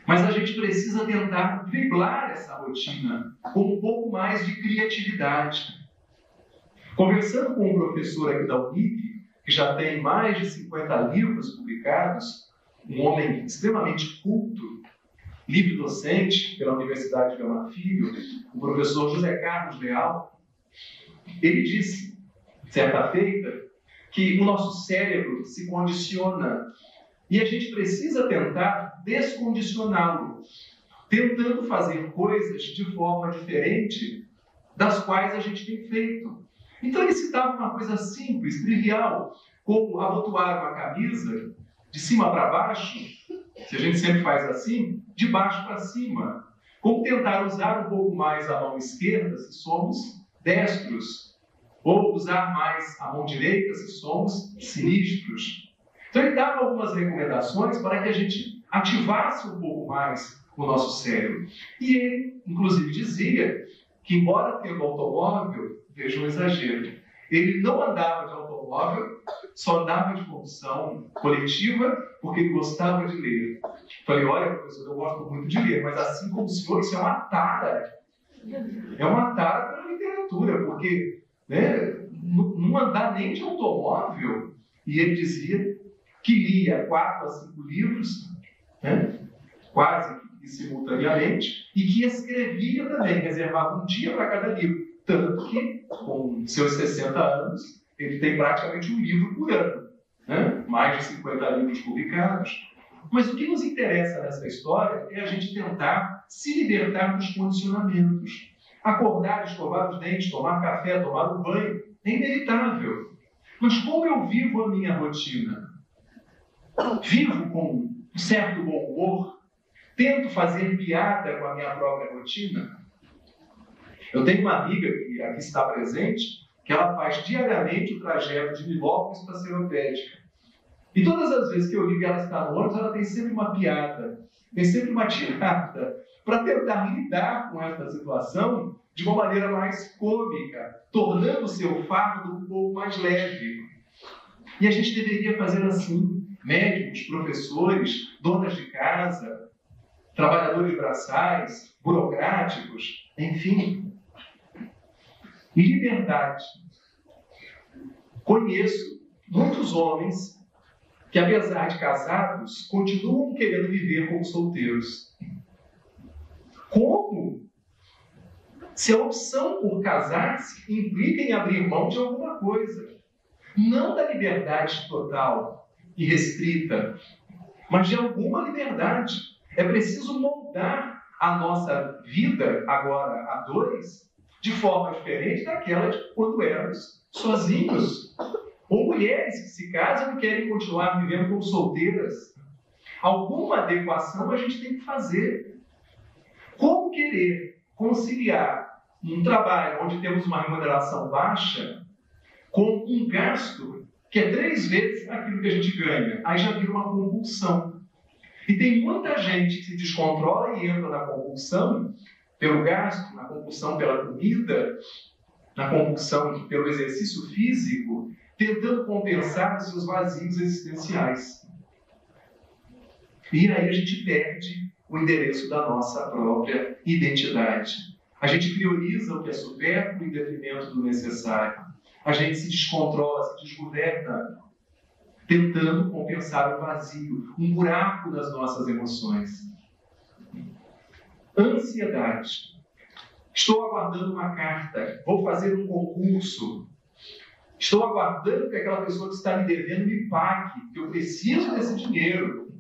Mas a gente precisa tentar driblar essa rotina com um pouco mais de criatividade. Conversando com um professor aqui da Unip, que já tem mais de 50 livros publicados, um homem extremamente culto, livre-docente pela Universidade Gama Filho, o professor José Carlos Leal, ele disse, certa feita, que o nosso cérebro se condiciona e a gente precisa tentar descondicioná-lo, tentando fazer coisas de forma diferente das quais a gente tem feito. Então ele citava uma coisa simples, trivial, como abotoar uma camisa de cima para baixo, se a gente sempre faz assim, de baixo para cima. Como tentar usar um pouco mais a mão esquerda, se somos destros, ou usar mais a mão direita, se somos sinistros. Então ele dava algumas recomendações para que a gente ativasse um pouco mais o nosso cérebro. E ele, inclusive, dizia que, embora tendo automóvel, veja um exagero, ele não andava de automóvel, só andava de condução coletiva, porque ele gostava de ler. Falei, olha, professor, eu gosto muito de ler, mas assim como o senhor, isso é uma tara. É uma tara pela literatura, porque não andar nem de automóvel. E ele dizia que lia 4 a 5 livros, quase que simultaneamente, e que escrevia também, reservava um dia para cada livro. Tanto que, com seus 60 anos, ele tem praticamente um livro por ano. Mais de 50 livros publicados. Mas o que nos interessa nessa história é a gente tentar se libertar dos condicionamentos. Acordar, escovar os dentes, tomar café, tomar um banho, é inevitável. Mas como eu vivo a minha rotina? Vivo com um certo bom humor? Tento fazer piada com a minha própria rotina? Eu tenho uma amiga que aqui está presente, que ela faz diariamente o trajeto de Nilópolis para Seropédica. E todas as vezes que eu ligo ela está no ônibus, ela tem sempre uma piada, tem sempre uma tirada, para tentar lidar com essa situação de uma maneira mais cômica, tornando o seu fardo um pouco mais leve. E a gente deveria fazer assim, médicos, professores, donas de casa. trabalhadores braçais, burocráticos, enfim. E liberdade. Conheço muitos homens que, apesar de casados, continuam querendo viver como solteiros. Como? Se a opção por casar-se implica em abrir mão de alguma coisa. Não da liberdade total e restrita, mas de alguma liberdade. É preciso moldar a nossa vida, agora a dois, de forma diferente daquela de quando éramos sozinhos. Ou mulheres que se casam e querem continuar vivendo como solteiras. Alguma adequação a gente tem que fazer. Como querer conciliar um trabalho onde temos uma remuneração baixa com um gasto que é 3 vezes aquilo que a gente ganha? Aí já vira uma compulsão. E tem muita gente que se descontrola e entra na compulsão pelo gasto, na compulsão pela comida, na compulsão pelo exercício físico, tentando compensar os seus vazios existenciais. E aí a gente perde o endereço da nossa própria identidade. A gente prioriza o que é supérfluo em detrimento do necessário. A gente se descontrola, se desgoverna, tentando compensar o vazio, um buraco das nossas emoções. Ansiedade. Estou aguardando uma carta, vou fazer um concurso. Estou aguardando que aquela pessoa que está me devendo me pague, que eu preciso desse dinheiro.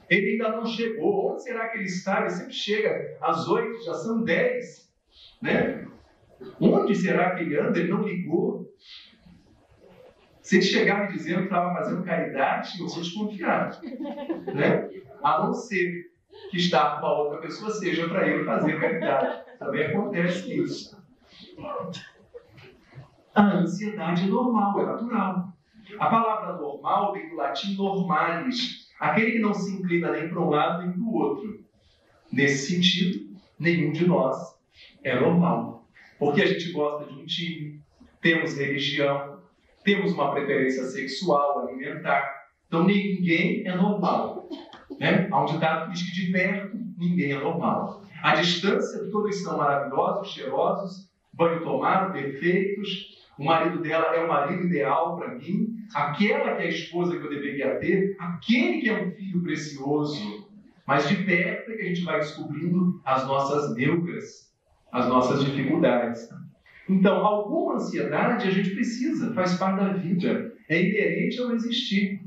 Ele ainda não chegou. Onde será que ele está? Ele sempre chega às 8, já são 10. Né? Onde será que ele anda? Ele não ligou. Se ele chegar me dizendo que estava fazendo caridade, eu vou desconfiar. Né? A não ser que está com a outra pessoa, seja para ele fazer caridade. Também acontece isso. A ansiedade é normal, é natural. A palavra normal vem do latim normalis, aquele que não se inclina nem para um lado nem para o outro. Nesse sentido, nenhum de nós é normal. Porque a gente gosta de um time, temos religião, temos uma preferência sexual, alimentar. Então ninguém é normal. Né? Há um ditado que diz que de perto ninguém é normal. À distância todos são maravilhosos, cheirosos, banho tomado, perfeitos. O marido dela é o marido ideal para mim, aquela que é a esposa que eu deveria ter, aquele que é um filho precioso. Mas de perto é que a gente vai descobrindo as nossas neuras, as nossas dificuldades. Então, alguma ansiedade a gente precisa, faz parte da vida, é inerente ao existir.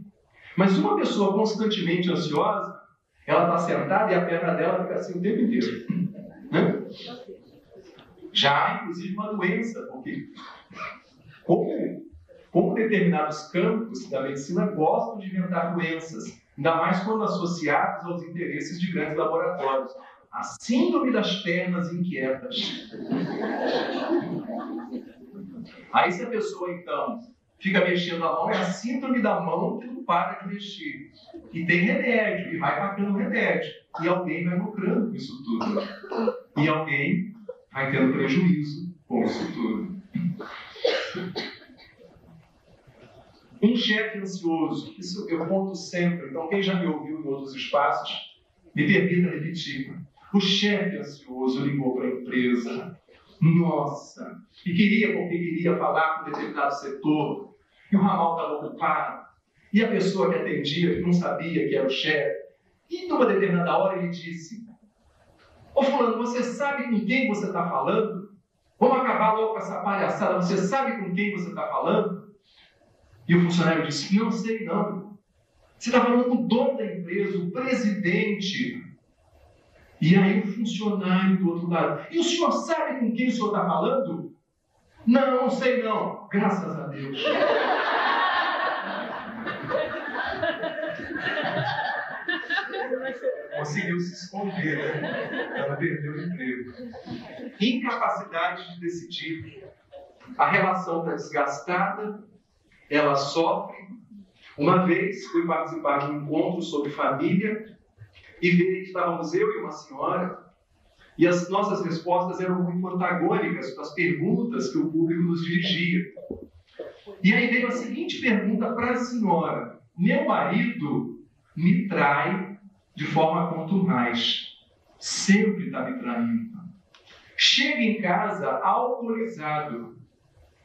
Mas uma pessoa constantemente ansiosa, ela está sentada e a perna dela fica assim o tempo inteiro. Né? Já há, inclusive, uma doença, porque como determinados campos da medicina gostam de inventar doenças, ainda mais quando associados aos interesses de grandes laboratórios. A síndrome das pernas inquietas. Aí se a pessoa, então, fica mexendo a mão, é a síndrome da mão que não para de mexer. E tem remédio, e vai pagando remédio. E alguém vai lucrando com isso tudo. E alguém vai tendo prejuízo com isso tudo. Um chefe ansioso, isso eu conto sempre, então quem já me ouviu em outros espaços, me permita repetir. O chefe ansioso ligou para a empresa, nossa, e porque queria falar com um determinado setor, e o ramal estava ocupado, e a pessoa que atendia, que não sabia que era o chefe, e numa determinada hora ele disse, ô fulano, você sabe com quem você está falando? Vamos acabar logo com essa palhaçada, você sabe com quem você está falando? E o funcionário disse, não sei não. Você está falando com o dono da empresa, o presidente. E aí o funcionário do outro lado, e o senhor sabe com quem o senhor está falando? Não, não sei não. Graças a Deus. Conseguiu se esconder, né? Ela perdeu o emprego. Incapacidade de decidir. A relação está desgastada, ela sofre. Uma vez fui participar de um encontro sobre família e vi que estávamos eu e uma senhora e as nossas respostas eram muito antagônicas para as perguntas que o público nos dirigia. E aí veio a seguinte pergunta para a senhora: meu marido me trai de forma contumaz. Sempre está me traindo. Chega em casa alcoolizado,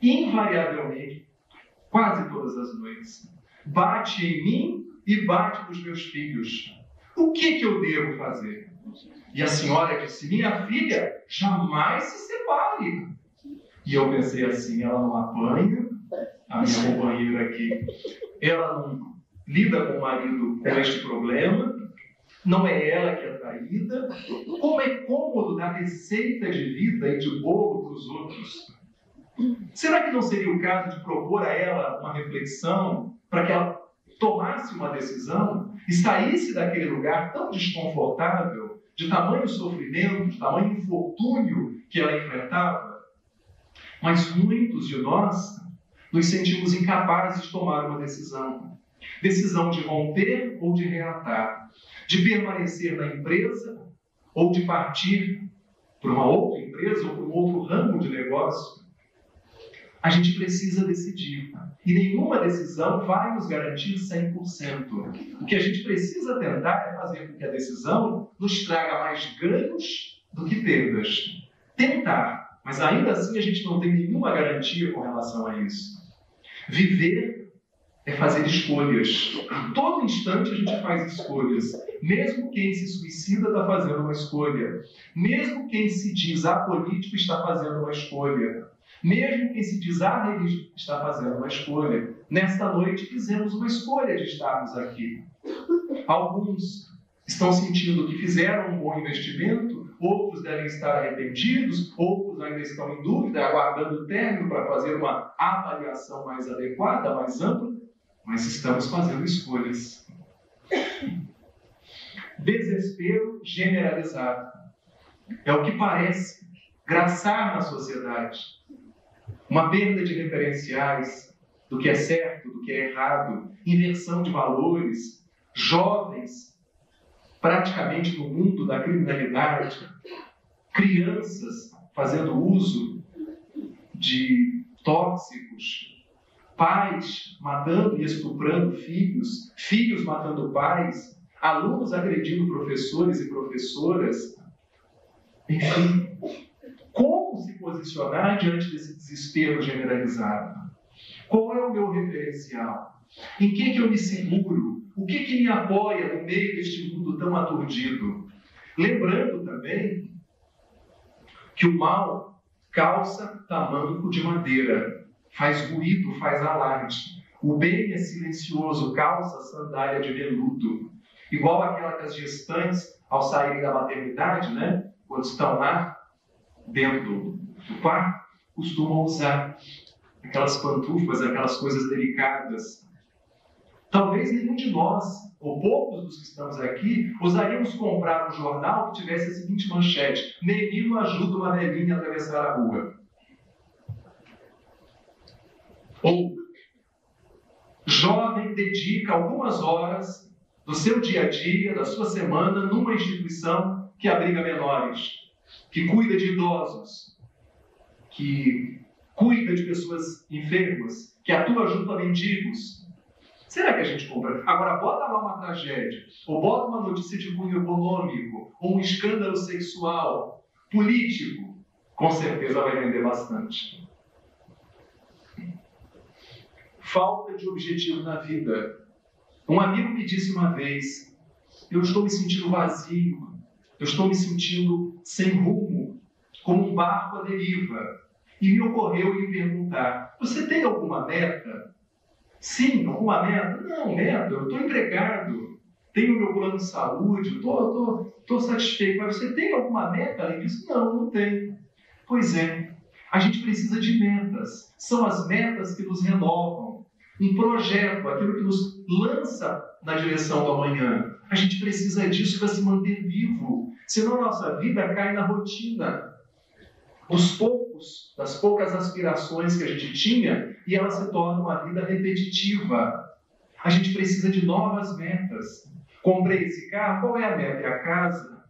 invariavelmente, quase todas as noites. Bate em mim e bate nos meus filhos. O que eu devo fazer? E a senhora disse: minha filha, jamais se separe. E eu pensei assim: ela não apanha, a minha companheira aqui, ela não lida com o marido com este problema, não é ela que é traída. Como é cômodo dar receita de vida e de bolo para os outros. Será que não seria o caso de propor a ela uma reflexão para que ela tomasse uma decisão e saísse daquele lugar tão desconfortável, de tamanho sofrimento, de tamanho infortúnio que ela enfrentava? Mas muitos de nós nos sentimos incapazes de tomar uma decisão. Decisão de romper ou de reatar, de permanecer na empresa ou de partir para uma outra empresa ou para um outro ramo de negócio. A gente precisa decidir. E nenhuma decisão vai nos garantir 100%. O que a gente precisa tentar é fazer com que a decisão nos traga mais ganhos do que perdas. Tentar, mas ainda assim a gente não tem nenhuma garantia com relação a isso. Viver é fazer escolhas. A todo instante a gente faz escolhas. Mesmo quem se suicida está fazendo uma escolha. Mesmo quem se diz apolítico está fazendo uma escolha. Mesmo quem se diz religioso está fazendo uma escolha. Nesta noite fizemos uma escolha de estarmos aqui. Alguns estão sentindo que fizeram um bom investimento, outros devem estar arrependidos, outros ainda estão em dúvida, aguardando o término para fazer uma avaliação mais adequada, mais ampla, mas estamos fazendo escolhas. Desespero generalizado. É o que parece graçar na sociedade. Uma perda de referenciais do que é certo, do que é errado, inversão de valores, jovens praticamente no mundo da criminalidade, crianças fazendo uso de tóxicos, pais matando e estuprando filhos, filhos matando pais, alunos agredindo professores e professoras. Enfim, como se posicionar diante desse desespero generalizado? Qual é o meu referencial? Em que eu me seguro? O que me apoia no meio deste mundo tão aturdido? Lembrando também que o mal calça tamanco de madeira, faz ruído, faz alarde. O bem é silencioso, calça sandália de veludo. Igual aquela que as gestantes, ao saírem da maternidade, né, quando estão lá dentro do quarto, costumam usar aquelas pantufas, aquelas coisas delicadas. Talvez nenhum de nós, ou poucos dos que estamos aqui, ousaríamos comprar um jornal que tivesse a seguinte manchete: menino ajuda uma velhinha a atravessar a rua. Ou jovem dedica algumas horas do seu dia a dia, da sua semana, numa instituição que abriga menores, que cuida de idosos, que cuida de pessoas enfermas, que atua junto a mendigos. Será que a gente compra? Agora, bota lá uma tragédia, ou bota uma notícia de cunho econômico, ou um escândalo sexual, político, com certeza vai vender bastante. Falta de objetivo na vida. Um amigo me disse uma vez: eu estou me sentindo vazio, eu estou me sentindo sem rumo, como um barco à deriva. E me ocorreu lhe perguntar: você tem alguma meta? Sim, alguma meta? Não, meta, eu estou empregado, tenho meu plano de saúde, estou satisfeito. Mas você tem alguma meta além disso? Não, não tenho. Pois é, a gente precisa de metas. São as metas que nos renovam. Um projeto, aquilo que nos lança na direção do amanhã. A gente precisa disso para se manter vivo. Senão a nossa vida cai na rotina. Das poucas aspirações que a gente tinha, e ela se torna uma vida repetitiva. A gente precisa de novas metas. Comprei esse carro, qual é a meta? É a casa?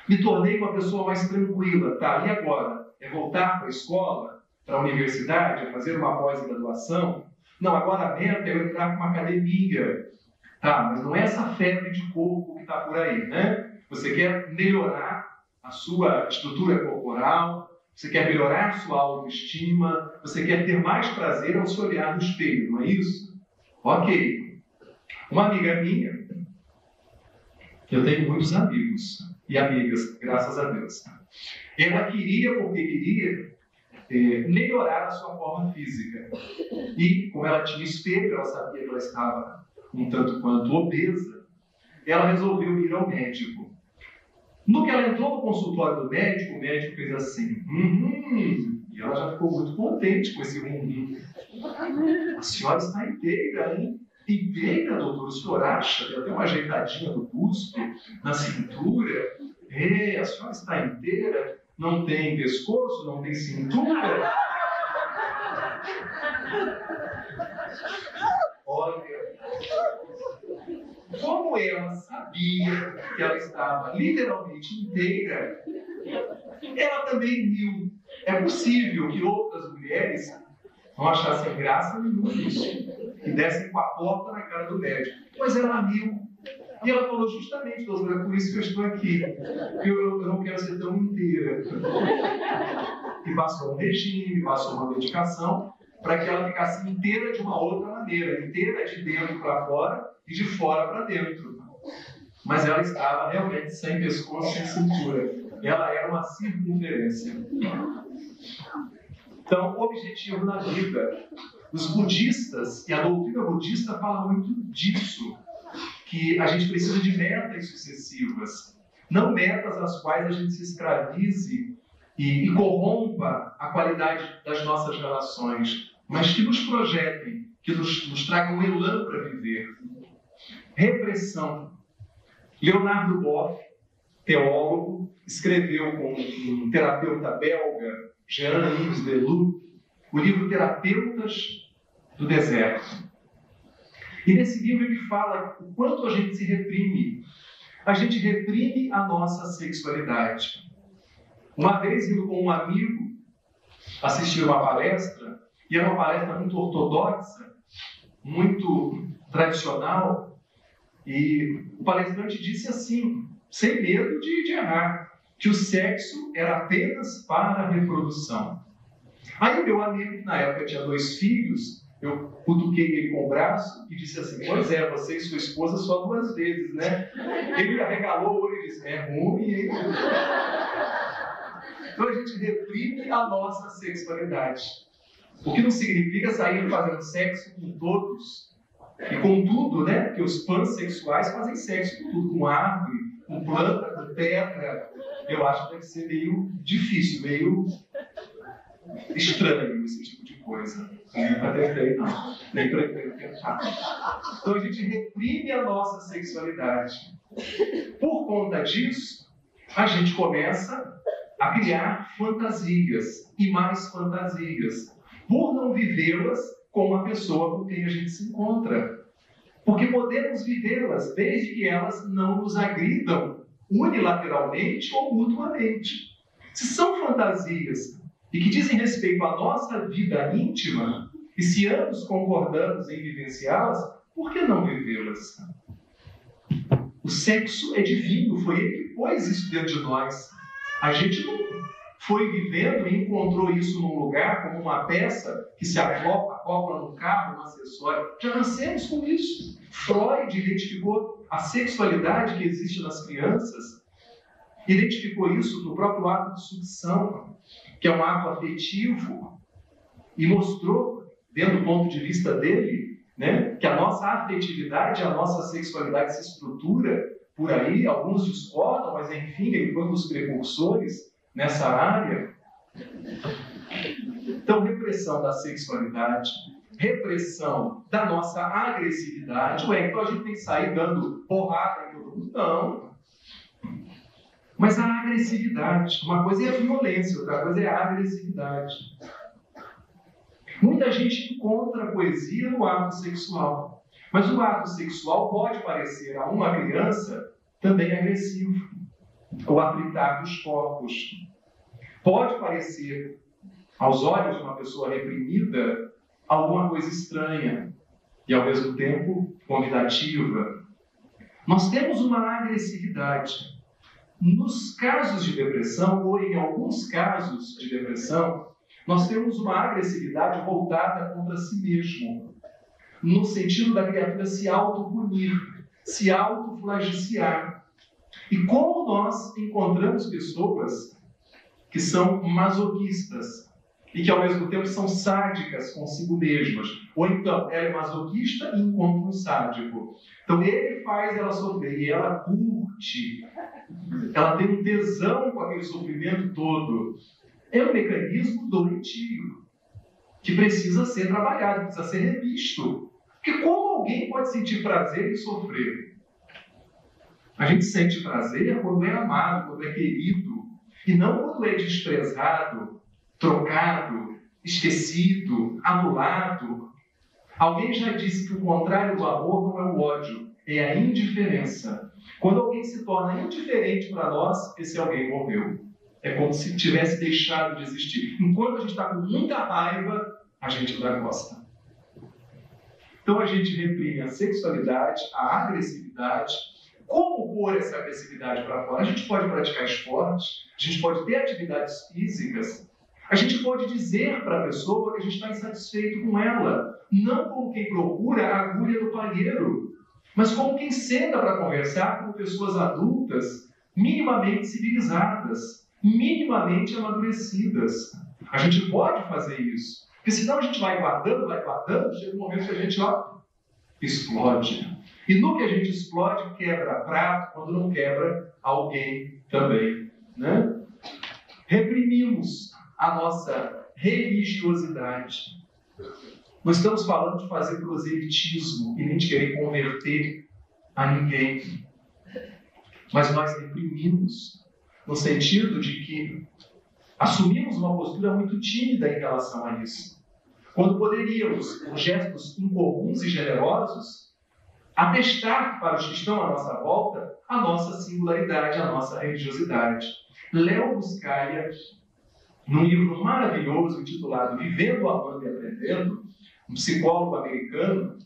Me tornei uma pessoa mais tranquila. Tá, e agora? É voltar para a escola? Para a universidade? É fazer uma pós-graduação? Não, agora a meta é eu entrar para uma academia. Tá, mas não é essa febre de corpo que está por aí, né? Você quer melhorar a sua estrutura corporal, você quer melhorar a sua autoestima, você quer ter mais prazer ao se olhar no espelho, não é isso? Ok. Uma amiga minha, eu tenho muitos amigos e amigas, graças a Deus. Ela queria, porque queria, melhorar a sua forma física. E, como ela tinha espelho, ela sabia que ela estava um tanto quanto obesa, ela resolveu ir ao médico. No que ela entrou no consultório do médico, o médico fez assim, e ela já ficou muito contente com esse A senhora está inteira, hein? Inteira, doutor, o senhor acha? Tem até uma ajeitadinha no busto, na cintura. A senhora está inteira? Não tem pescoço, não tem cintura? Olha, como ela sabia que ela estava literalmente inteira, ela também riu. É possível que outras mulheres não achassem graça nenhuma nisso, que dessem com a porta na cara do médico. Mas ela riu. E ela falou justamente, doutora, por isso que eu estou aqui. Eu não quero ser tão inteira. E passou um regime, passou uma medicação, para que ela ficasse inteira de uma outra maneira, inteira de dentro para fora e de fora para dentro. Mas ela estava realmente sem pescoço, sem cintura. Ela era uma circunferência. Então, o objetivo na vida. Os budistas, e a doutrina budista fala muito disso, que a gente precisa de metas sucessivas, não metas às quais a gente se escravize e corrompa a qualidade das nossas relações, mas que nos projetem, que nos tragam um elan para viver. Repressão. Leonardo Boff, teólogo, escreveu com um terapeuta belga, Jean-Yves Deleuze, o livro Terapeutas do Deserto. E nesse livro ele fala o quanto a gente se reprime. A gente reprime a nossa sexualidade. Uma vez, indo com um amigo assistir uma palestra, e era uma palestra muito ortodoxa, muito tradicional, e o palestrante disse assim, sem medo de errar, que o sexo era apenas para a reprodução. Aí o meu amigo, que na época tinha 2 filhos, eu cutuquei ele com o braço e disse assim, pois é, você e sua esposa só 2 vezes, né? Ele arregalou o olho e disse, é ruim, hein? Então a gente reprime a nossa sexualidade. O que não significa sair fazendo sexo com todos e com tudo, né? Porque os pansexuais fazem sexo com tudo, com árvore, com planta, com pedra. Eu acho que deve ser meio difícil, meio estranho esse tipo de coisa. Nem para ter feito, nem para ter tentado. Então a gente reprime a nossa sexualidade. Por conta disso, a gente começa a criar fantasias e mais fantasias, por não vivê-las com a pessoa com quem a gente se encontra. Porque podemos vivê-las desde que elas não nos agridam unilateralmente ou mutuamente. Se são fantasias e que dizem respeito à nossa vida íntima, e se ambos concordamos em vivenciá-las, por que não vivê-las? O sexo é divino, foi ele que pôs isso dentro de nós. A gente não foi vivendo e encontrou isso num lugar, como uma peça que se acopla num carro, um acessório. Já nascemos com isso. Freud identificou a sexualidade que existe nas crianças, identificou isso no próprio ato de sucção, que é um ato afetivo, e mostrou, dentro do ponto de vista dele, né, que a nossa afetividade, a nossa sexualidade se estrutura por aí. Alguns discordam, mas enfim, ele foi um dos precursores nessa área. Então, repressão da sexualidade, repressão da nossa agressividade. Então a gente tem que sair dando porrada em todo mundo? Não. Mas a agressividade, uma coisa é a violência, outra coisa é a agressividade. Muita gente encontra poesia no ato sexual, mas o ato sexual pode parecer a uma criança também agressivo, o aplicar dos corpos. Pode parecer, aos olhos de uma pessoa reprimida, alguma coisa estranha e, ao mesmo tempo, convidativa. Nós temos uma agressividade. Nos casos de depressão, ou em alguns casos de depressão, nós temos uma agressividade voltada contra si mesmo, no sentido da criatura se autopunir, se autoflagiciar. E como nós encontramos pessoas que são masoquistas e que ao mesmo tempo são sádicas consigo mesmas. Ou então, ela é masoquista e encontra um sádico. Então ele faz ela sofrer e ela curte. Ela tem um tesão com aquele sofrimento todo. É um mecanismo doentio que precisa ser trabalhado, precisa ser revisto. Porque como alguém pode sentir prazer em sofrer? A gente sente prazer quando é amado, quando é querido, e não quando é desprezado, trocado, esquecido, anulado. Alguém já disse que o contrário do amor não é o ódio, é a indiferença. Quando alguém se torna indiferente para nós, esse alguém morreu. É como se tivesse deixado de existir. Enquanto a gente está com muita raiva, a gente ainda gosta. Então a gente reprime a sexualidade, a agressividade. Como pôr essa agressividade para fora? A gente pode praticar esporte, a gente pode ter atividades físicas, a gente pode dizer para a pessoa que a gente está insatisfeito com ela, não como quem procura a agulha do palheiro, mas como quem senta para conversar com pessoas adultas, minimamente civilizadas, minimamente amadurecidas. A gente pode fazer isso, porque senão a gente vai guardando, chega um momento que a gente explode. E no que a gente explode, quebra prato, quando não quebra, alguém também. Né? Reprimimos a nossa religiosidade. Nós estamos falando de fazer proselitismo e nem de querer converter a ninguém. Mas nós reprimimos no sentido de que assumimos uma postura muito tímida em relação a isso. Quando poderíamos, por gestos incomuns e generosos, atestar para os que estão à nossa volta a nossa singularidade, a nossa religiosidade. Léo Buscalia, num livro maravilhoso intitulado Vivendo, Amando e Aprendendo, um psicólogo americano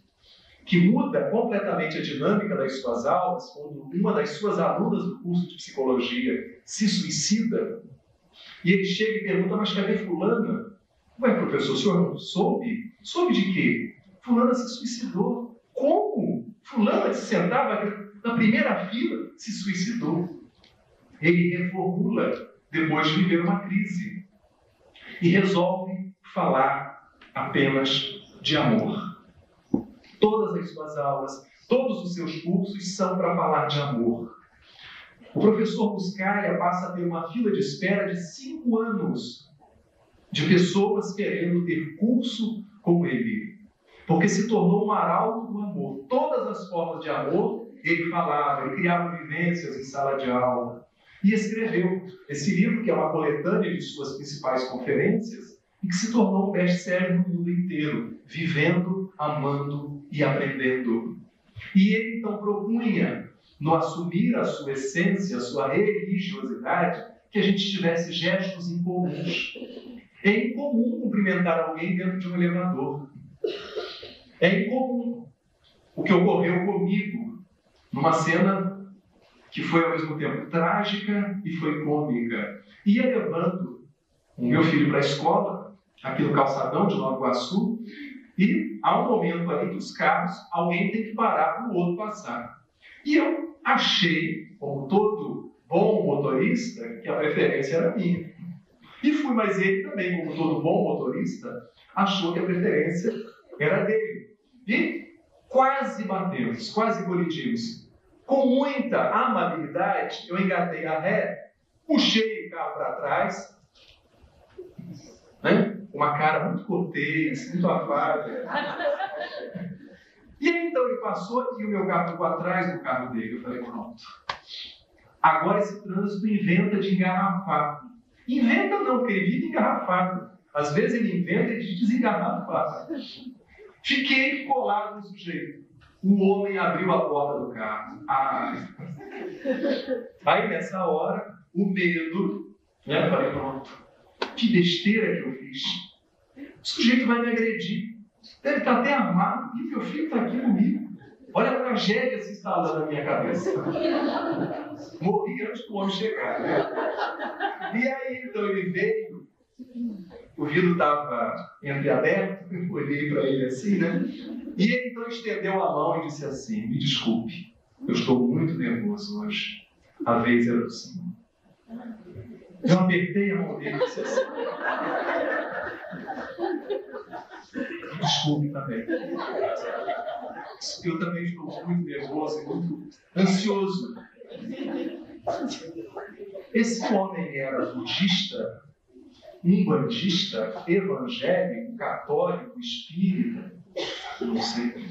que muda completamente a dinâmica das suas aulas quando uma das suas alunas do curso de psicologia se suicida, e ele chega e pergunta: mas cadê fulana? Ué, professor, o senhor não soube? Soube de quê? Fulana se suicidou. Como? Fulana que se sentava na primeira fila se suicidou. Ele reformula depois de viver uma crise e resolve falar apenas de amor. Todas as suas aulas, todos os seus cursos são para falar de amor. O professor Buscalia passa a ter uma fila de espera de 5 anos de pessoas querendo ter curso com ele, porque se tornou um arauto do amor. Todas as formas de amor ele falava, ele criava vivências em sala de aula e escreveu esse livro, que é uma coletânea de suas principais conferências e que se tornou um best-seller no mundo inteiro, Vivendo, Amando e Aprendendo. E ele então propunha, no assumir a sua essência, a sua religiosidade, que a gente tivesse gestos incomuns. É incomum cumprimentar alguém dentro de um elevador. É incomum o que ocorreu comigo numa cena que foi ao mesmo tempo trágica e foi cômica. Ia levando o meu filho para a escola, aqui no calçadão de Nova Iguaçu, e há um momento ali que os carros, alguém tem que parar para o outro passar. E eu achei, como todo bom motorista, que a preferência era minha. E fui, mas ele também, como todo bom motorista, achou que a preferência era dele. E quase batemos, quase colidimos. Com muita amabilidade, eu engatei a ré, puxei o carro para trás, né? Uma cara muito cortês, muito afável. E aí, então, ele passou e o meu carro ficou atrás do carro dele. Eu falei: pronto. Agora esse trânsito inventa de engarrafar. Inventa não, porque ele vive engarrafado. Às vezes ele inventa de desengarrafar. Fiquei colado no sujeito. O homem abriu a porta do carro. Aí, nessa hora, o medo, né? Eu falei: pronto. Que besteira que eu fiz. O sujeito vai me agredir. Deve estar até armado. E meu filho está aqui comigo. Olha a tragédia se instalando na minha cabeça. Morri antes do homem chegar, né? E aí, então, ele veio, o vidro estava entreaberto, eu olhei para ele assim, né? E ele, então, estendeu a mão e disse assim: me desculpe, eu estou muito nervoso hoje. A vez era do Senhor. Eu apertei a mão dele e disse assim: me desculpe também. Eu também estou muito nervoso e muito ansioso. Esse homem era budista, umbandista, evangélico, católico, espírita, não sei.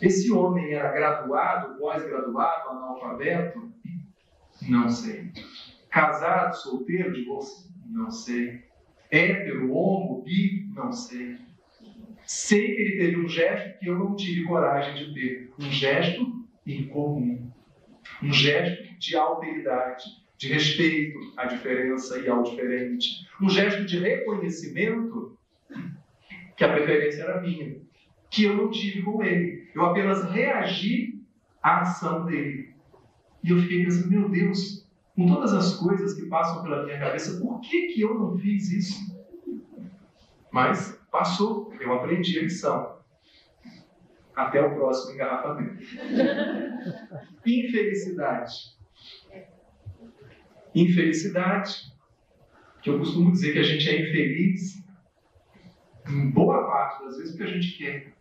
Esse homem era graduado, pós-graduado, analfabeto, não sei. Casado, solteiro, divorciado, não sei. Hétero, homo, bi, não sei. Sei que ele teve um gesto que eu não tive coragem de ter. Um gesto incomum. Um gesto de alteridade, de respeito à diferença e ao diferente. Um gesto de reconhecimento que a preferência era minha, que eu não tive com ele. Eu apenas reagi à ação dele. E eu fiquei pensando: meu Deus, com todas as coisas que passam pela minha cabeça, por que eu não fiz isso? Mas passou, eu aprendi a lição. Até o próximo engarrafamento. Infelicidade. Infelicidade, que eu costumo dizer que a gente é infeliz em boa parte das vezes porque a gente quer.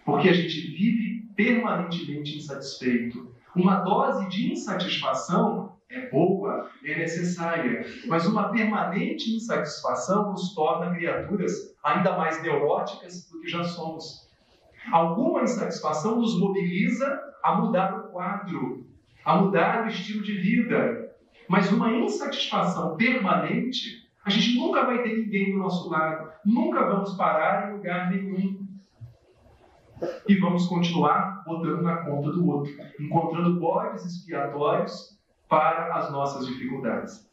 Porque a gente vive permanentemente insatisfeito. Uma dose de insatisfação é boa, é necessária, mas uma permanente insatisfação nos torna criaturas ainda mais neuróticas do que já somos. Alguma insatisfação nos mobiliza a mudar o quadro, a mudar o estilo de vida. Mas uma insatisfação permanente, a gente nunca vai ter ninguém do nosso lado, nunca vamos parar em lugar nenhum. E vamos continuar botando na conta do outro, encontrando bodes expiatórios para as nossas dificuldades.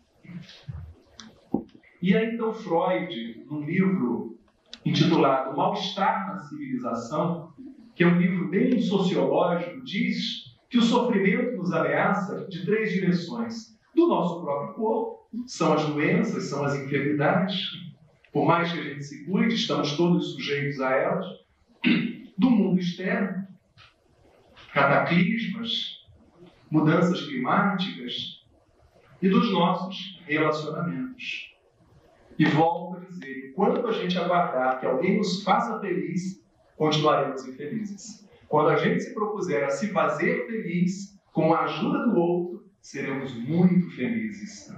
E aí, então, Freud, num livro intitulado Mal-Estar na Civilização, que é um livro bem sociológico, diz que o sofrimento nos ameaça de 3 direções. Do nosso próprio corpo, são as doenças, são as enfermidades. Por mais que a gente se cuide, estamos todos sujeitos a elas. Do mundo externo, cataclismas, mudanças climáticas e dos nossos relacionamentos. E volto a dizer, enquanto a gente aguardar que alguém nos faça feliz, continuaremos infelizes. Quando a gente se propuser a se fazer feliz com a ajuda do outro, seremos muito felizes.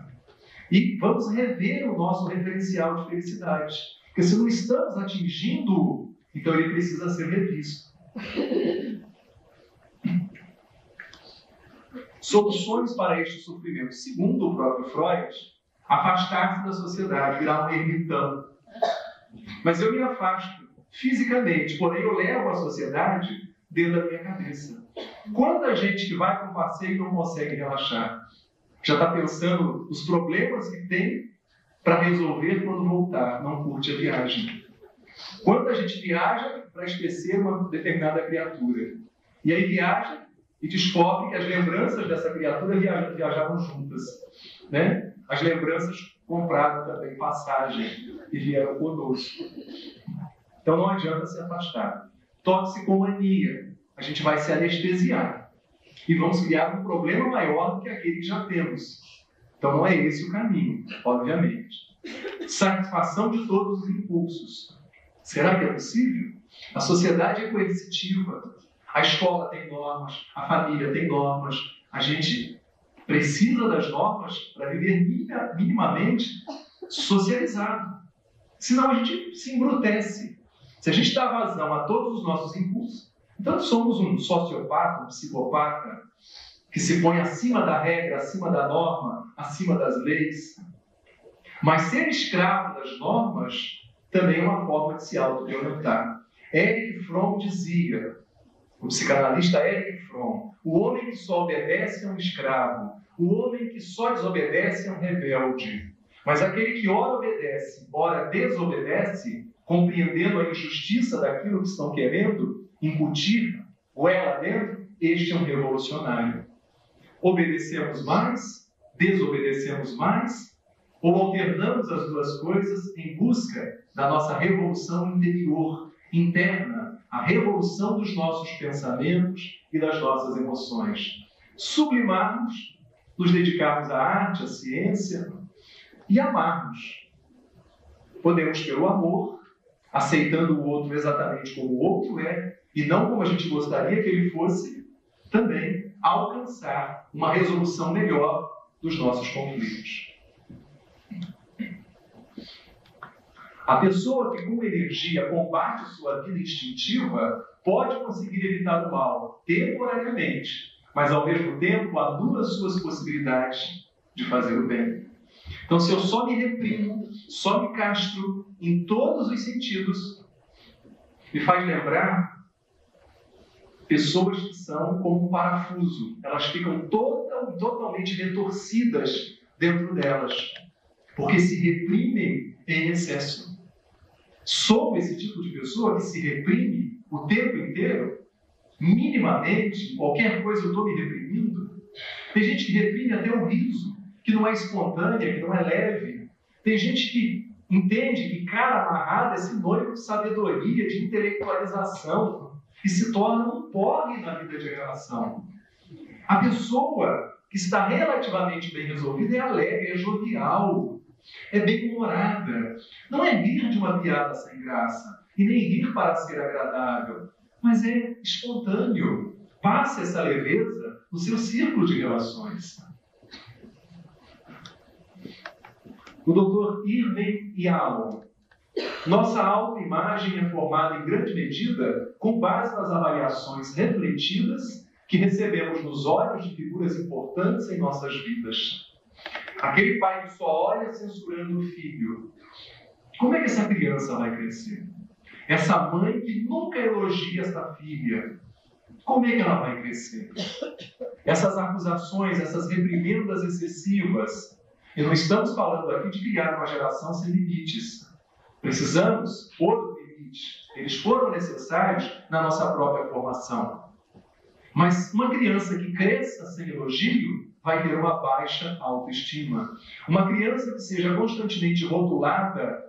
E vamos rever o nosso referencial de felicidade. Porque se não estamos atingindo, então ele precisa ser revisto. Soluções para este sofrimento, segundo o próprio Freud, afastar-se da sociedade, virar um ermitão. Mas eu me afasto fisicamente, porém eu levo a sociedade dentro da minha cabeça. Quanta gente que vai para um passeio e não consegue relaxar, já está pensando nos problemas que tem para resolver quando voltar, não curte a viagem. Quanta gente viaja para esquecer uma determinada criatura. E aí viaja e descobre que as lembranças dessa criatura viajavam juntas. Né? As lembranças compraram também passagem e vieram conosco. Então não adianta se afastar. Toxicomania. A gente vai se anestesiar. E vamos criar um problema maior do que aquele que já temos. Então não é esse o caminho, obviamente. Satisfação de todos os impulsos. Será que é possível? A sociedade é coercitiva. A escola tem normas, a família tem normas. A gente precisa das normas para viver minimamente socializado. Senão a gente se embrutece. Se a gente dá vazão a todos os nossos impulsos, então somos um sociopata, um psicopata, que se põe acima da regra, acima da norma, acima das leis. Mas ser escravo das normas também é uma forma de se auto-violentar. Erich Fromm dizia, o psicanalista Erich Fromm, o homem que só obedece é um escravo, o homem que só desobedece é um rebelde. Mas aquele que ora obedece, ora desobedece, compreendendo a injustiça daquilo que estão querendo incutir ou é lá dentro, este é um revolucionário. Obedecemos mais, desobedecemos mais, ou alternamos as duas coisas em busca da nossa revolução interior, interna, a revolução dos nossos pensamentos e das nossas emoções. Sublimarmos, nos dedicarmos à arte, à ciência e amarmos. Podemos, pelo amor, aceitando o outro exatamente como o outro é, e não como a gente gostaria que ele fosse, também alcançar uma resolução melhor dos nossos conflitos. A pessoa que com energia combate sua vida instintiva pode conseguir evitar o mal temporariamente, mas ao mesmo tempo anula suas possibilidades de fazer o bem. Então, se eu só me reprimo, só me castro em todos os sentidos, me faz lembrar pessoas que são como um parafuso. Elas ficam totalmente retorcidas dentro delas, porque se reprimem em excesso. Sou esse tipo de pessoa que se reprime o tempo inteiro, minimamente, qualquer coisa eu estou me reprimindo. Tem gente que reprime até o riso, que não é espontânea, que não é leve. Tem gente que entende que cara amarrado é sinônimo de sabedoria, de intelectualização, e se torna um porre na vida de relação. A pessoa que está relativamente bem resolvida é alegre, é jovial, é bem-humorada. Não é rir de uma piada sem graça, e nem rir para ser agradável, mas é espontâneo. Passe essa leveza no seu círculo de relações. O Dr. Irving Yalom. Nossa autoimagem é formada em grande medida com base nas avaliações refletidas que recebemos nos olhos de figuras importantes em nossas vidas. Aquele pai que só olha censurando o filho. Como é que essa criança vai crescer? Essa mãe que nunca elogia essa filha. Como é que ela vai crescer? Essas acusações, essas reprimendas excessivas. E não estamos falando aqui de criar uma geração sem limites. Precisamos pôr limites. Eles foram necessários na nossa própria formação. Mas uma criança que cresça sem elogio vai ter uma baixa autoestima. Uma criança que seja constantemente rotulada,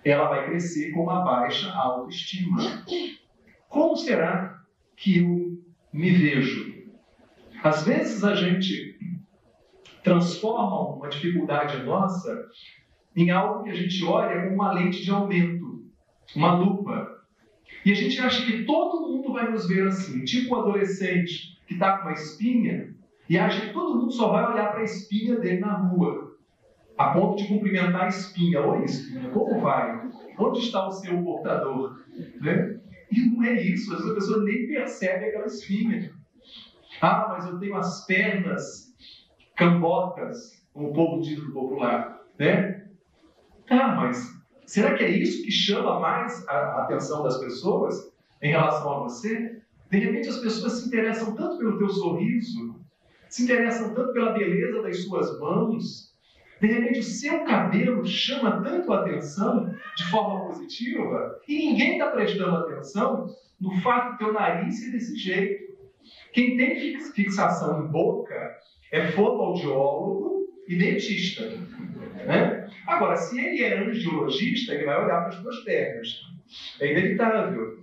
ela vai crescer com uma baixa autoestima. Como será que eu me vejo? Às vezes a gente transforma uma dificuldade nossa em algo que a gente olha com uma lente de aumento, uma lupa. E a gente acha que todo mundo vai nos ver assim, tipo um adolescente que está com uma espinha e acha que todo mundo só vai olhar para a espinha dele na rua, a ponto de cumprimentar a espinha. Oi, espinha, como vai? Onde está o seu portador? Né? E não é isso, às vezes a pessoa nem percebe aquela espinha. Ah, mas eu tenho as pernas cambotas, como o povo diz no popular, né? Ah, mas será que é isso que chama mais a atenção das pessoas em relação a você? De repente as pessoas se interessam tanto pelo teu sorriso, se interessam tanto pela beleza das suas mãos, de repente o seu cabelo chama tanto a atenção de forma positiva e ninguém está prestando atenção no fato do teu nariz ser desse jeito. Quem tem fixação em boca é fonoaudiólogo e dentista. Né? Agora, se ele é angiologista, ele vai olhar para as tuas pernas. É inevitável.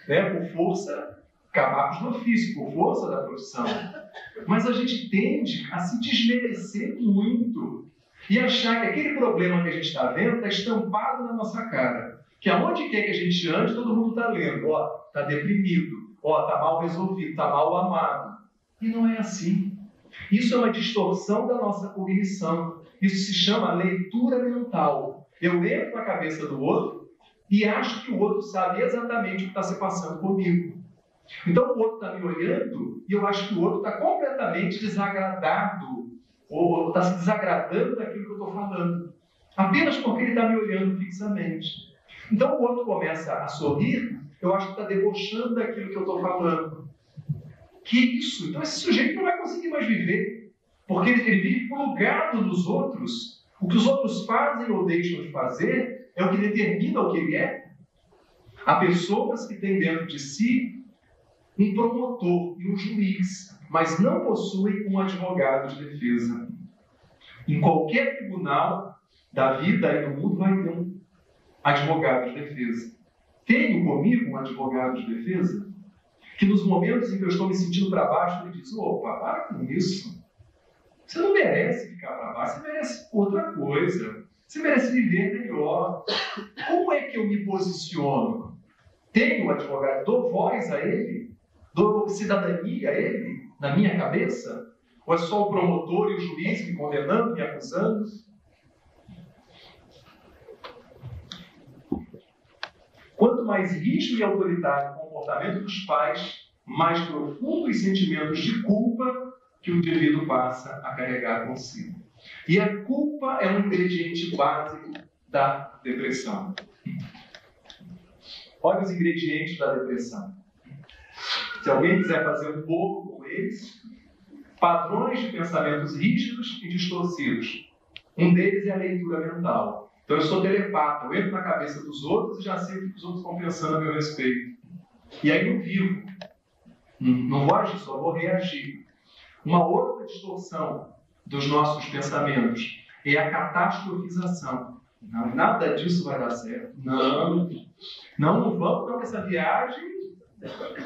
Né? Por força, cavacos do ofício, por força da profissão. Mas a gente tende a se desmerecer muito e achar que aquele problema que a gente está vendo está estampado na nossa cara. Que aonde quer que a gente ande, todo mundo está lendo. Ó, está deprimido. Ó, está mal resolvido, está mal amado. E não é assim. Isso é uma distorção da nossa cognição. Isso se chama leitura mental. Eu entro na cabeça do outro e acho que o outro sabe exatamente o que está se passando comigo. Então o outro está me olhando e eu acho que o outro está completamente desagradado ou está se desagradando daquilo que eu estou falando. Apenas porque ele está me olhando fixamente. Então o outro começa a sorrir, eu acho que está debochando daquilo que eu estou falando. Que isso? Então esse sujeito não vai conseguir mais viver. Porque ele vive plugado nos outros. O que os outros fazem ou deixam de fazer é o que determina o que ele é. Há pessoas que têm dentro de si um promotor e um juiz, mas não possui um advogado de defesa. Em qualquer tribunal da vida e do mundo vai ter um advogado de defesa. Tenho comigo um advogado de defesa que nos momentos em que eu estou me sentindo para baixo, ele diz: opa, para com isso. Você não merece ficar para baixo, você merece outra coisa. Você merece viver melhor. Como é que eu me posiciono? Tenho um advogado, dou voz a ele? Dou cidadania a ele, na minha cabeça? Ou é só o promotor e o juiz me condenando, me acusando? Quanto mais rígido e autoritário o comportamento dos pais, mais profundos os sentimentos de culpa que o indivíduo passa a carregar consigo. E a culpa é um ingrediente básico da depressão. Olha os ingredientes da depressão. Se alguém quiser fazer um pouco com eles, padrões de pensamentos rígidos e distorcidos. Um deles é a leitura mental. Então eu sou telepata, eu entro na cabeça dos outros e já sei o que os outros estão pensando a meu respeito. E aí eu vivo. Não vou agir, só vou reagir. Uma outra distorção dos nossos pensamentos é a catastrofização. Não, nada disso vai dar certo. Não vamos não nessa viagem,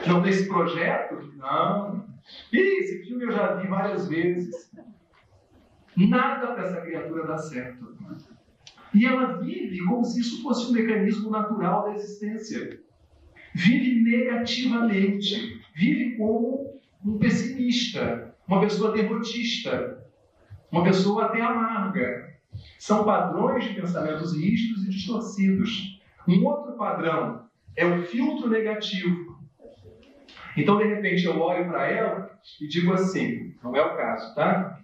não nesse projeto, não. Esse filme eu já vi várias vezes. Nada para essa criatura dar certo. E ela vive como se isso fosse um mecanismo natural da existência. Vive negativamente. Vive como um pessimista, uma pessoa derrotista, uma pessoa até amarga. São padrões de pensamentos rígidos e distorcidos. Um outro padrão é o filtro negativo. Então, de repente, eu olho para ela e digo assim, não é o caso, tá?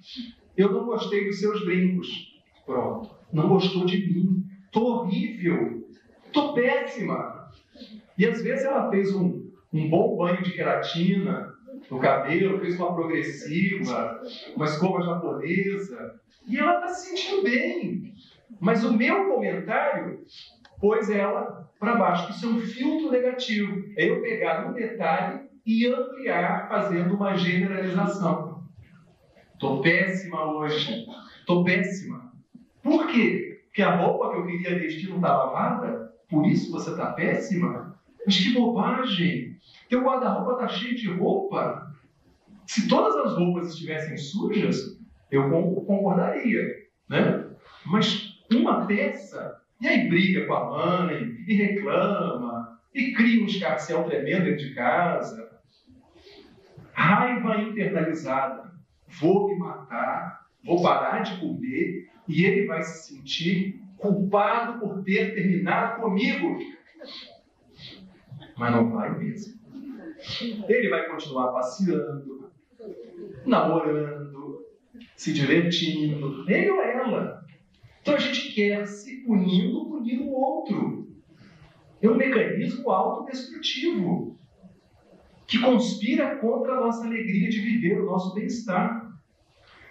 Eu não gostei dos seus brincos. Pronto. Não gostou de mim. Tô horrível. Tô péssima. E às vezes ela fez um bom banho de queratina no cabelo, fez uma progressiva, uma escova japonesa, e ela está se sentindo bem. Mas o meu comentário pôs ela para baixo. Isso é um filtro negativo. É eu pegar um detalhe e ampliar fazendo uma generalização. Estou péssima hoje. Estou péssima. Por quê? Porque a roupa que eu queria vestir não está lavada? Por isso você está péssima? Mas que bobagem! Teu guarda-roupa está cheio de roupa. Se todas as roupas estivessem sujas, eu concordaria, né? Mas uma peça, e aí briga com a mãe, e reclama, e cria um escarcéu tremendo dentro de casa. Raiva internalizada. Vou me matar, vou parar de comer, e ele vai se sentir culpado por ter terminado comigo. Mas não vai mesmo. Ele vai continuar passeando, namorando, se divertindo, ele ou ela. Então a gente quer se punir o outro. É um mecanismo autodestrutivo que conspira contra a nossa alegria de viver, o nosso bem-estar.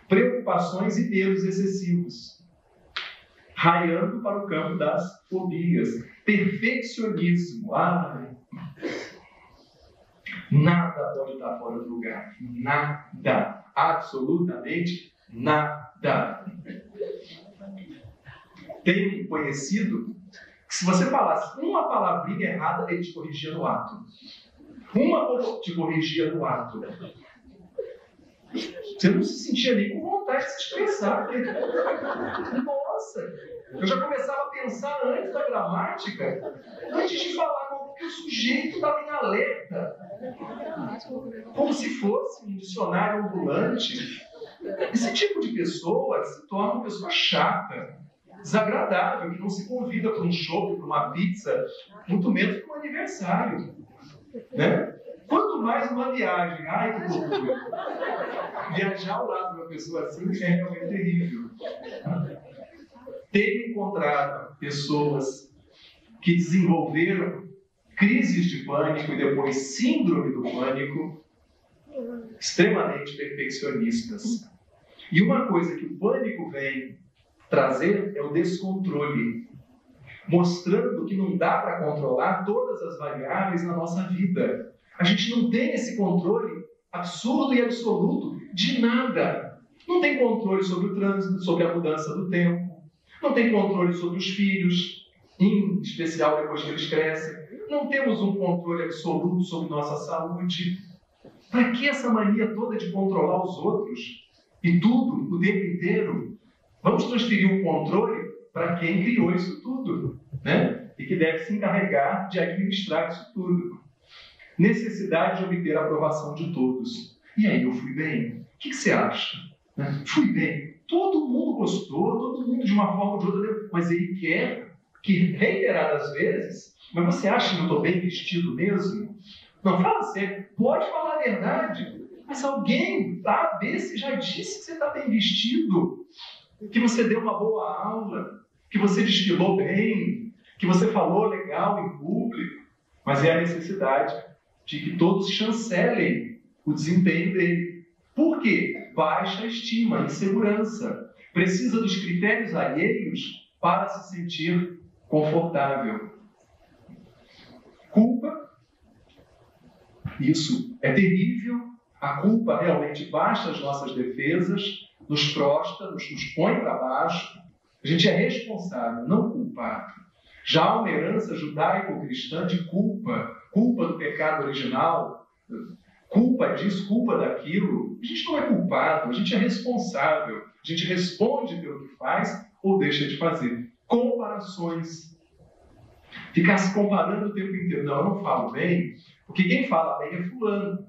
Preocupações e medos excessivos. Raiando para o campo das fobias. Perfeccionismo. Nada pode estar fora do lugar. Nada. Absolutamente nada. Tem um conhecido que, se você falasse uma palavrinha errada, ele te corrigia no ato. Uma te corrigia no ato. Você não se sentia nem com vontade de se expressar. Porque... Nossa! Eu já começava a pensar antes da gramática, antes de falar, porque o sujeito estava em alerta. Como se fosse um dicionário ambulante. Esse tipo de pessoa se torna uma pessoa chata, desagradável, que não se convida para um show, para uma pizza, muito menos para um aniversário. Né? Quanto mais uma viagem. Ai, que loucura. Viajar ao lado de uma pessoa assim é realmente terrível. Tenho encontrado pessoas que desenvolveram crises de pânico e depois síndrome do pânico, extremamente perfeccionistas. E uma coisa que o pânico vem trazer é o descontrole, mostrando que não dá para controlar todas as variáveis na nossa vida. A gente não tem esse controle absurdo e absoluto de nada. Não tem controle sobre o trânsito, sobre a mudança do tempo. Não tem controle sobre os filhos, em especial depois que eles crescem. Não temos um controle absoluto sobre nossa saúde. Para que essa mania toda de controlar os outros? E tudo, o tempo inteiro? Vamos transferir o controle para quem criou isso tudo, né? E que deve se encarregar de administrar isso tudo. Necessidade de obter a aprovação de todos. E aí, eu fui bem? O que você acha? Fui bem. Todo mundo gostou, todo mundo de uma forma ou de outra, mas ele quer que reiteradas vezes, mas você acha que eu estou bem vestido mesmo? Não, fala sério, pode falar a verdade, mas alguém A, B, se já disse que você está bem vestido, que você deu uma boa aula, que você desfilou bem, que você falou legal em público, mas é a necessidade de que todos chancelem o desempenho dele. Por quê? Baixa estima, insegurança. Precisa dos critérios alheios para se sentir confortável. Culpa. Isso é terrível. A culpa realmente baixa as nossas defesas, nos prostra, nos põe para baixo. A gente é responsável, não culpado. Já há uma herança judaico-cristã de culpa. Culpa do pecado original, culpa disso, culpa daquilo. A gente não é culpado, a gente é responsável. A gente responde pelo que faz ou deixa de fazer. Comparações. Ficar se comparando o tempo inteiro. Não, eu não falo bem, porque quem fala bem é fulano.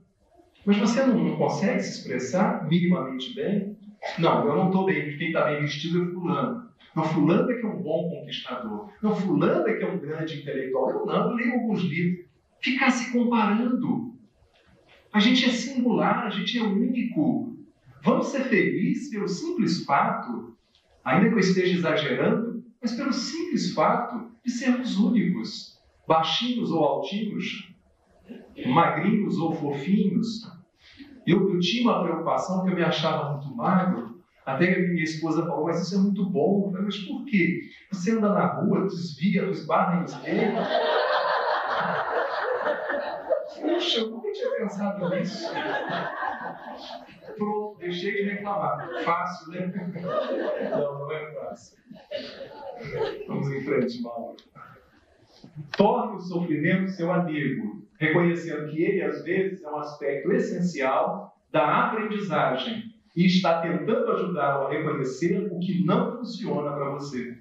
Mas você não consegue se expressar minimamente bem? Não, eu não estou bem, porque quem está bem vestido é fulano. Não, fulano é que é um bom conquistador. Não, fulano é que é um grande intelectual. Eu leio alguns livros. Ficar se comparando. A gente é singular, a gente é único. Vamos ser felizes pelo simples fato, ainda que eu esteja exagerando, mas pelo simples fato de sermos únicos. Baixinhos ou altinhos, magrinhos ou fofinhos. Eu tinha uma preocupação que eu me achava muito magro, até que a minha esposa falou, mas isso é muito bom. Eu falei, mas por quê? Você anda na rua, desvia, esbarra em espelho. Puxa, eu nunca tinha pensado nisso. Pronto, deixei de reclamar. Fácil, né? Não é fácil. Vamos em frente, Mauro. Torne o sofrimento seu amigo, reconhecendo que ele, às vezes, é um aspecto essencial da aprendizagem e está tentando ajudá-lo a reconhecer o que não funciona para você.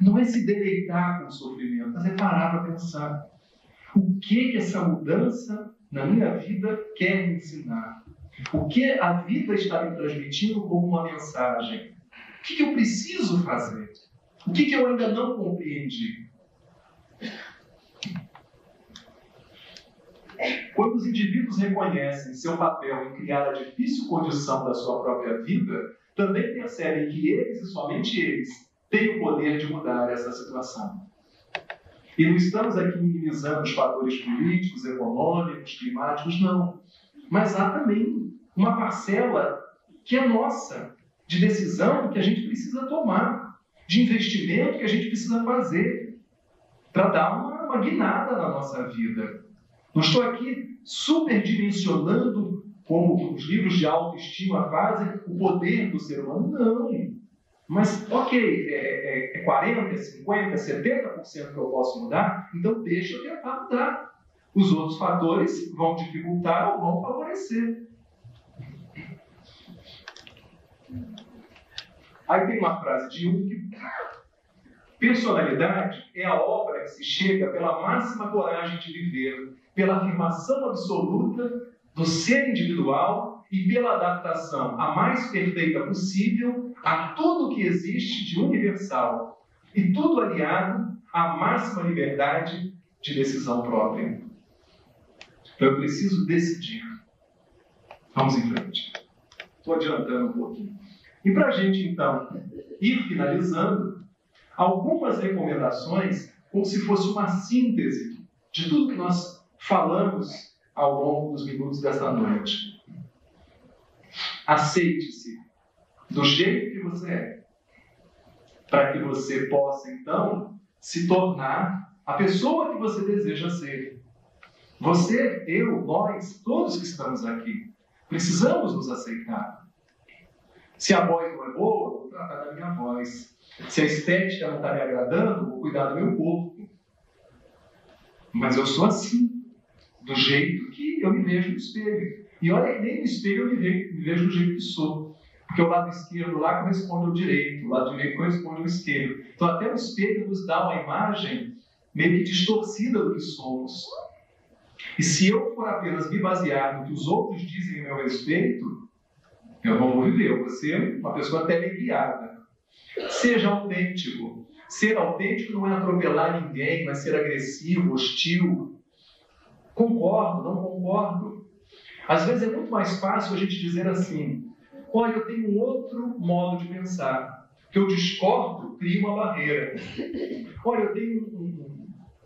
Não é se deleitar com o sofrimento, mas é parar para pensar. O que essa mudança na minha vida quer me ensinar? O que a vida está me transmitindo como uma mensagem? O que eu preciso fazer? O que eu ainda não compreendi? Quando os indivíduos reconhecem seu papel em criar a difícil condição da sua própria vida, também percebem que eles e somente eles têm o poder de mudar essa situação. E não estamos aqui minimizando os fatores políticos, econômicos, climáticos, não. Mas há também uma parcela que é nossa, de decisão que a gente precisa tomar, de investimento que a gente precisa fazer para dar uma guinada na nossa vida. Não estou aqui superdimensionando, como os livros de autoestima fazem, o poder do ser humano. Não. Mas, ok, é 40%, 50%, 70% que eu posso mudar, então deixa eu tentar mudar. Os outros fatores vão dificultar ou vão favorecer. Aí tem uma frase de Jung: personalidade é a obra que se chega pela máxima coragem de viver, pela afirmação absoluta do ser individual e pela adaptação a mais perfeita possível a tudo que existe de universal, e tudo aliado à máxima liberdade de decisão própria. Então eu preciso decidir. Vamos em frente. Estou adiantando um pouquinho. E para a gente, então, ir finalizando, algumas recomendações como se fosse uma síntese de tudo que nós falamos ao longo dos minutos desta noite. Aceite-se do jeito que você é, para que você possa, então, se tornar a pessoa que você deseja ser. Você, eu, nós, todos que estamos aqui, precisamos nos aceitar. Se a voz não é boa, vou tratar da minha voz. Se a estética não está me agradando, vou cuidar do meu corpo. Mas eu sou assim, do jeito que eu me vejo no espelho. E olha que nem no espelho eu me vejo do jeito que sou. Porque o lado esquerdo lá corresponde ao direito, o lado direito corresponde ao esquerdo. Então até o espelho nos dá uma imagem meio que distorcida do que somos. E se eu for apenas me basear no que os outros dizem a meu respeito, eu não vou viver, eu vou ser uma pessoa teleguiada. Seja autêntico. Ser autêntico não é atropelar ninguém, não é ser agressivo, hostil. Concordo, não concordo. Às vezes é muito mais fácil a gente dizer assim: olha, eu tenho um outro modo de pensar. Que eu discordo, cria uma barreira. Olha, eu tenho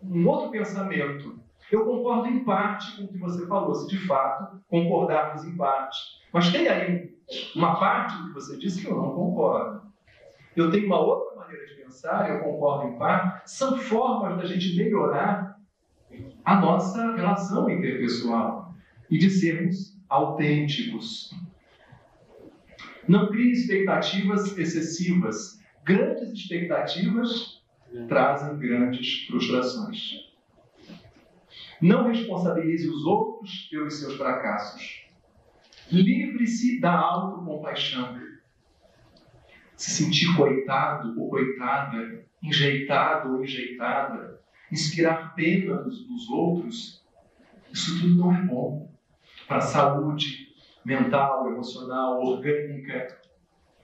um outro pensamento. Eu concordo em parte com o que você falou, se de fato concordarmos em parte. Mas tem aí uma parte do que você disse que eu não concordo. Eu tenho uma outra maneira de pensar, eu concordo em parte. São formas da gente melhorar a nossa relação interpessoal e de sermos autênticos. Não crie expectativas excessivas. Grandes expectativas trazem grandes frustrações. Não responsabilize os outros pelos seus fracassos. Livre-se da autocompaixão. Se sentir coitado ou coitada, enjeitado ou enjeitada, inspirar pena nos outros, isso tudo não é bom para a saúde mental, emocional, orgânica.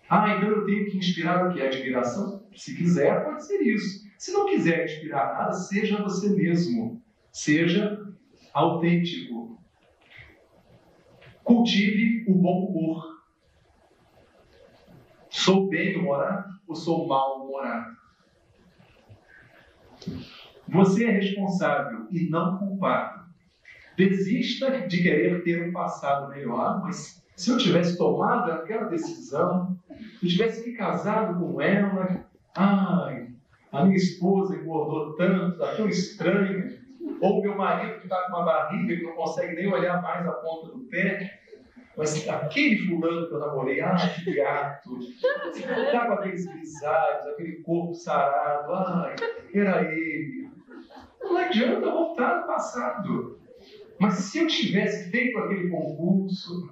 Então eu tenho que inspirar o quê? Admiração? Se quiser, pode ser isso. Se não quiser inspirar nada, seja você mesmo. Seja autêntico. Cultive o bom humor. Sou bem-humorado ou sou mal-humorado? Você é responsável e não culpado. Desista de querer ter um passado melhor, mas se eu tivesse tomado aquela decisão, se eu tivesse me casado com ela, a minha esposa engordou tanto, está tão estranha, ou meu marido que está com uma barriga que não consegue nem olhar mais a ponta do pé, mas aquele fulano que eu namorei, que gato, está com aqueles grisalhos, aquele corpo sarado, era ele. Não adianta voltar no passado. Mas se eu tivesse feito aquele concurso,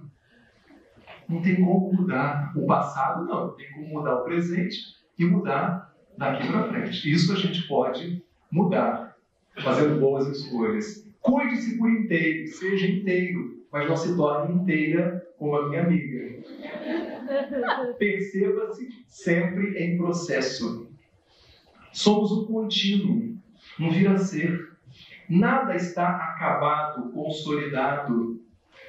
não tem como mudar o passado, não. Tem como mudar o presente e mudar daqui para frente. Isso a gente pode mudar, fazendo boas escolhas. Cuide-se por inteiro, seja inteiro, mas não se torne inteira como a minha amiga. Perceba-se sempre em processo. Somos um contínuo, um vir a ser. Nada está acabado, consolidado.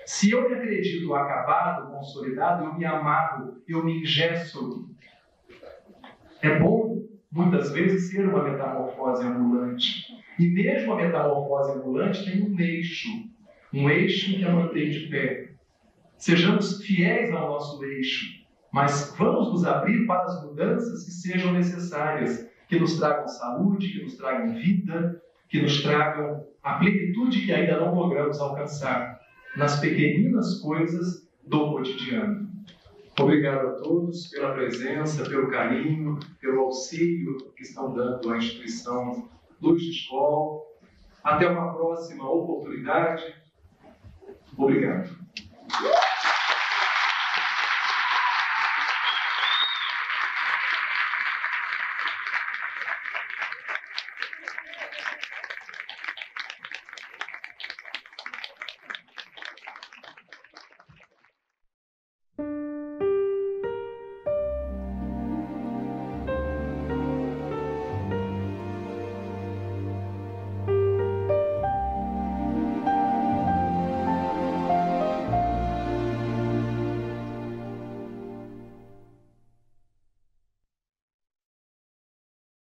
Se eu me acredito acabado, consolidado, eu me amarro, eu me engesso. É bom, muitas vezes, ser uma metamorfose ambulante. E mesmo a metamorfose ambulante tem um eixo que a mantém de pé. Sejamos fiéis ao nosso eixo, mas vamos nos abrir para as mudanças que sejam necessárias, que nos tragam saúde, que nos tragam vida, que nos tragam a plenitude que ainda não logramos alcançar nas pequeninas coisas do cotidiano. Obrigado a todos pela presença, pelo carinho, pelo auxílio que estão dando à instituição Luz de Escola. Até uma próxima oportunidade. Obrigado.